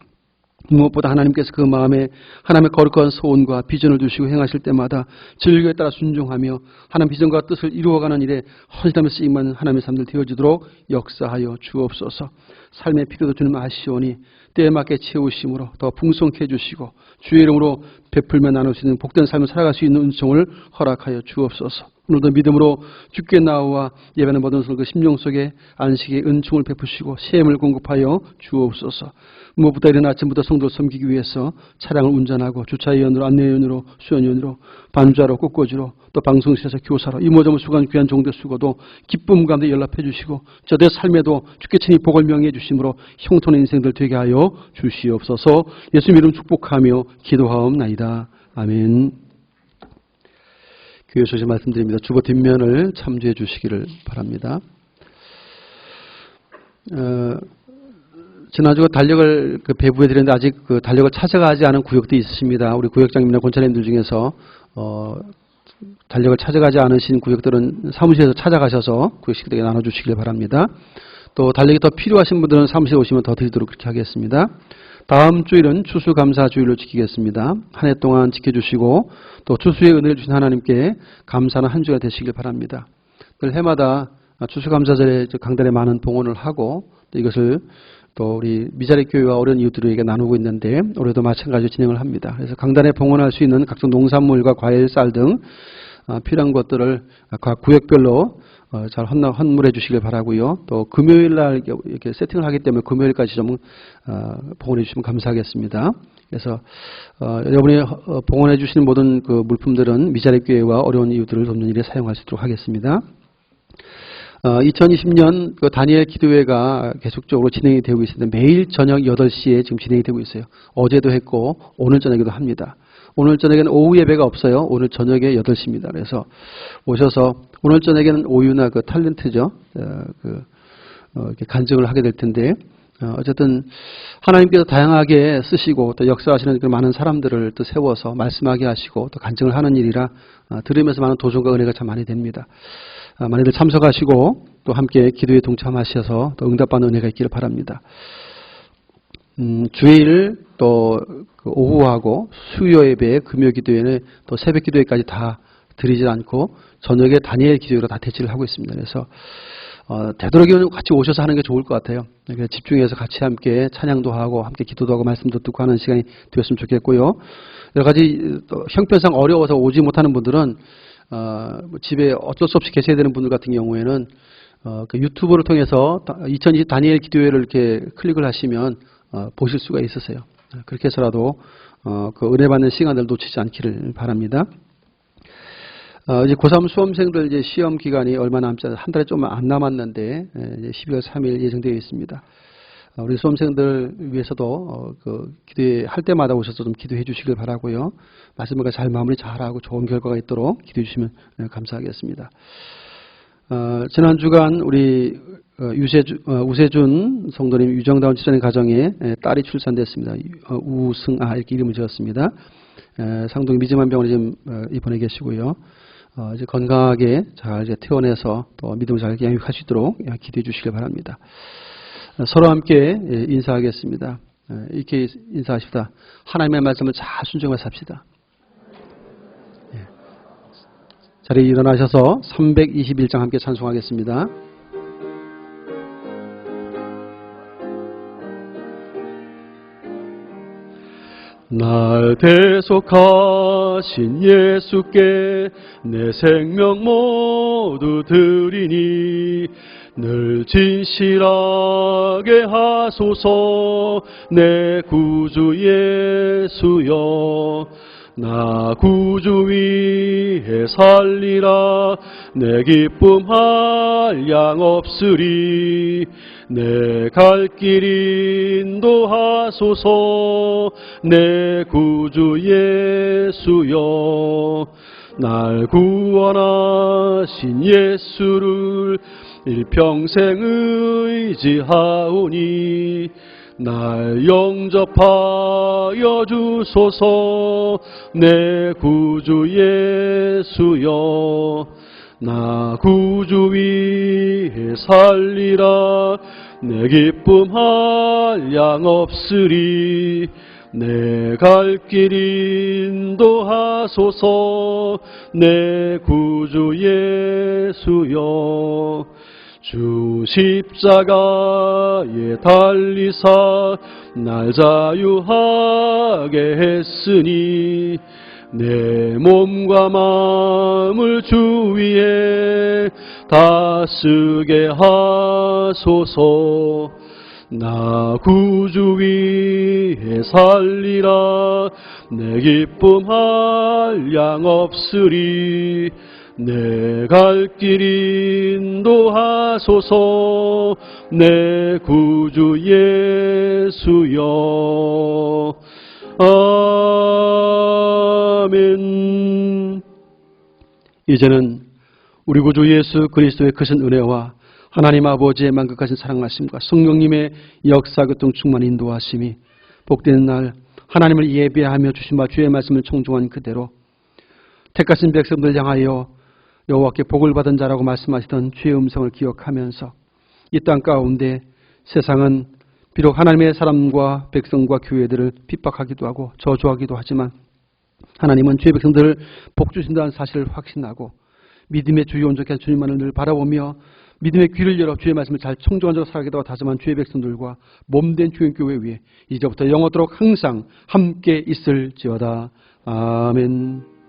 무엇보다 하나님께서 그 마음에 하나님의 거룩한 소원과 비전을 두시고 행하실 때마다 진리에 따라 순종하며 하나님 비전과 뜻을 이루어가는 일에 헌신하며 쓰임받는 하나님의 삶들 되어지도록 역사하여 주옵소서. 삶의 필요도 주님 아시오니 때에 맞게 채우심으로 더 풍성케 해주시고 주의 이름으로 베풀며 나눌 수 있는 복된 삶을 살아갈 수 있는 은총을 허락하여 주옵소서. 오늘도 믿음으로 주께 나와 예배하는 모든 그 심령 속에 안식의 은총을 베푸시고 샘을 공급하여 주옵소서. 무엇보다 이른 아침부터 성도를 섬기기 위해서 차량을 운전하고 주차위원으로 안내위원으로 수연위원으로 반주하러 꽃꽂이로 또 방송실에서 교사로 이모저모 수고한 귀한 종들 수고도 기쁨 가운데 연락해 주시고 저들의 삶에도 주께 친히 복을 명해 주심으로 형통한 인생들 되게 하여 주시옵소서. 예수님 이름 축복하며 기도하옵나이다. 아멘. 교회 소식 말씀드립니다. 주보 뒷면을 참조해 주시기를 바랍니다. 지난주 달력을 배부해 드렸는데 아직 그 달력을 찾아가지 않은 구역도 있으십니다. 우리 구역장님이나 권사님들 중에서 달력을 찾아가지 않으신 구역들은 사무실에서 찾아가셔서 구역식들에게 나눠주시길 바랍니다. 또 달력이 더 필요하신 분들은 사무실에 오시면 더 드리도록 그렇게 하겠습니다. 다음 주일은 추수감사주일로 지키겠습니다. 한 해 동안 지켜주시고 또 추수의 은혜를 주신 하나님께 감사하는 한 주가 되시길 바랍니다. 늘 해마다 추수감사절에 강단에 많은 봉헌을 하고 또 이것을 또 우리 미자리 교회와 어려운 이웃들에게 나누고 있는데 올해도 마찬가지로 진행을 합니다. 그래서 강단에 봉헌할 수 있는 각종 농산물과 과일, 쌀 등 필요한 것들을 각 구역별로 잘 헌물해 주시길 바라고요. 또 금요일 날 이렇게 세팅을 하기 때문에 금요일까지 좀 봉헌해 주시면 감사하겠습니다. 그래서 여러분이 봉헌해 주시는 모든 그 물품들은 미자리 교회와 어려운 이웃들을 돕는 일에 사용할 수 있도록 하겠습니다. 2020년 그 다니엘 기도회가 계속적으로 진행이 되고 있습니다. 매일 저녁 8시에 지금 진행이 되고 있어요. 어제도 했고 오늘 저녁에도 합니다. 오늘 저녁에는 오후 예배가 없어요. 오늘 저녁에 8시입니다. 그래서 오셔서 오늘 저녁에는 오유나 그 탤런트죠. 이렇게 간증을 하게 될 텐데 어쨌든 하나님께서 다양하게 쓰시고 또 역사하시는 그 많은 사람들을 또 세워서 말씀하게 하시고 또 간증을 하는 일이라 들으면서 많은 도전과 은혜가 참 많이 됩니다. 많이들 참석하시고 또 함께 기도에 동참하셔서 또 응답받는 은혜가 있기를 바랍니다. 주일 또 그 오후하고 수요 예배, 금요 기도회는 또 새벽 기도회까지 다 드리지 않고 저녁에 다니엘 기도회로 다 대치를 하고 있습니다. 그래서 되도록이면 같이 오셔서 하는 게 좋을 것 같아요. 그러니까 집중해서 같이 함께 찬양도 하고 함께 기도도 하고 말씀도 듣고 하는 시간이 되었으면 좋겠고요. 여러 가지 또 형편상 어려워서 오지 못하는 분들은 집에 어쩔 수 없이 계셔야 되는 분들 같은 경우에는 그 유튜브를 통해서 2020 다니엘 기도회를 이렇게 클릭을 하시면 보실 수가 있으세요. 그렇게 해서라도 그 은혜 받는 시간을 놓치지 않기를 바랍니다. 이제 고3 수험생들 이제 시험 기간이 얼마 남지 않, 한 달에 좀 안 남았는데 이제 12월 3일 예정되어 있습니다. 우리 수험생들 위해서도 그 기도회 할 때마다 오셔서 좀 기도해 주시길 바라고요. 말씀을 잘 마무리 잘하고 좋은 결과가 있도록 기도해 주시면 감사하겠습니다. 지난 주간 우리 우세준 성도님 유정다운 지사님 가정에 딸이 출산됐습니다. 우승아 이렇게 이름을 지었습니다. 상동 미지만 병원에 지금 입원해 계시고요. 이제 건강하게 잘 이제 퇴원해서 또 믿음을 잘 양육할 수 있도록 기도해 주시길 바랍니다. 서로 함께 인사하겠습니다. 이렇게 인사하십시다. 하나님의 말씀을 잘 순종해서 삽시다. 자리에 일어나셔서 321장 함께 찬송하겠습니다. 날 대속하신 예수께 내 생명 모두 드리니 늘 진실하게 하소서 내 구주 예수여. 나 구주 위에 살리라 내 기쁨 한량 없으리. 내 갈 길 인도하소서 내 구주 예수여. 날 구원하신 예수를 일평생 의지하오니 날 영접하여 주소서 내 구주 예수여. 나 구주 위에 살리라 내 기쁨 한량 없으리. 내 갈 길 인도하소서 내 구주 예수여. 주 십자가에 달리사 날 자유하게 했으니 내 몸과 마음을 주 위에 다 쓰게 하소서. 나 구주 위에 살리라 내 기쁨 한량 없으리. 내 갈 길 인도하소서 내 구주 예수여. 아멘. 이제는 우리 구주 예수 그리스도의 크신 은혜와 하나님 아버지의 만극하신 사랑하심과 성령님의 역사 교통 충만 인도하심이 복되는 날 하나님을 예배하며 주신 바 주의 말씀을 청종한 그대로 택하신 백성들 향하여 여호와께 복을 받은 자라고 말씀하시던 주의 음성을 기억하면서 이 땅 가운데 세상은 비록 하나님의 사람과 백성과 교회들을 핍박하기도 하고 저주하기도 하지만 하나님은 주의 백성들을 복 주신다는 사실을 확신하고 믿음의 주요 온전한 주님만을 늘 바라보며 믿음의 귀를 열어 주의 말씀을 잘 청종한 자로 살아가기도 다짐한 주의 백성들과 몸된 주의 교회 위에 이제부터 영원토록 항상 함께 있을지어다. 아멘.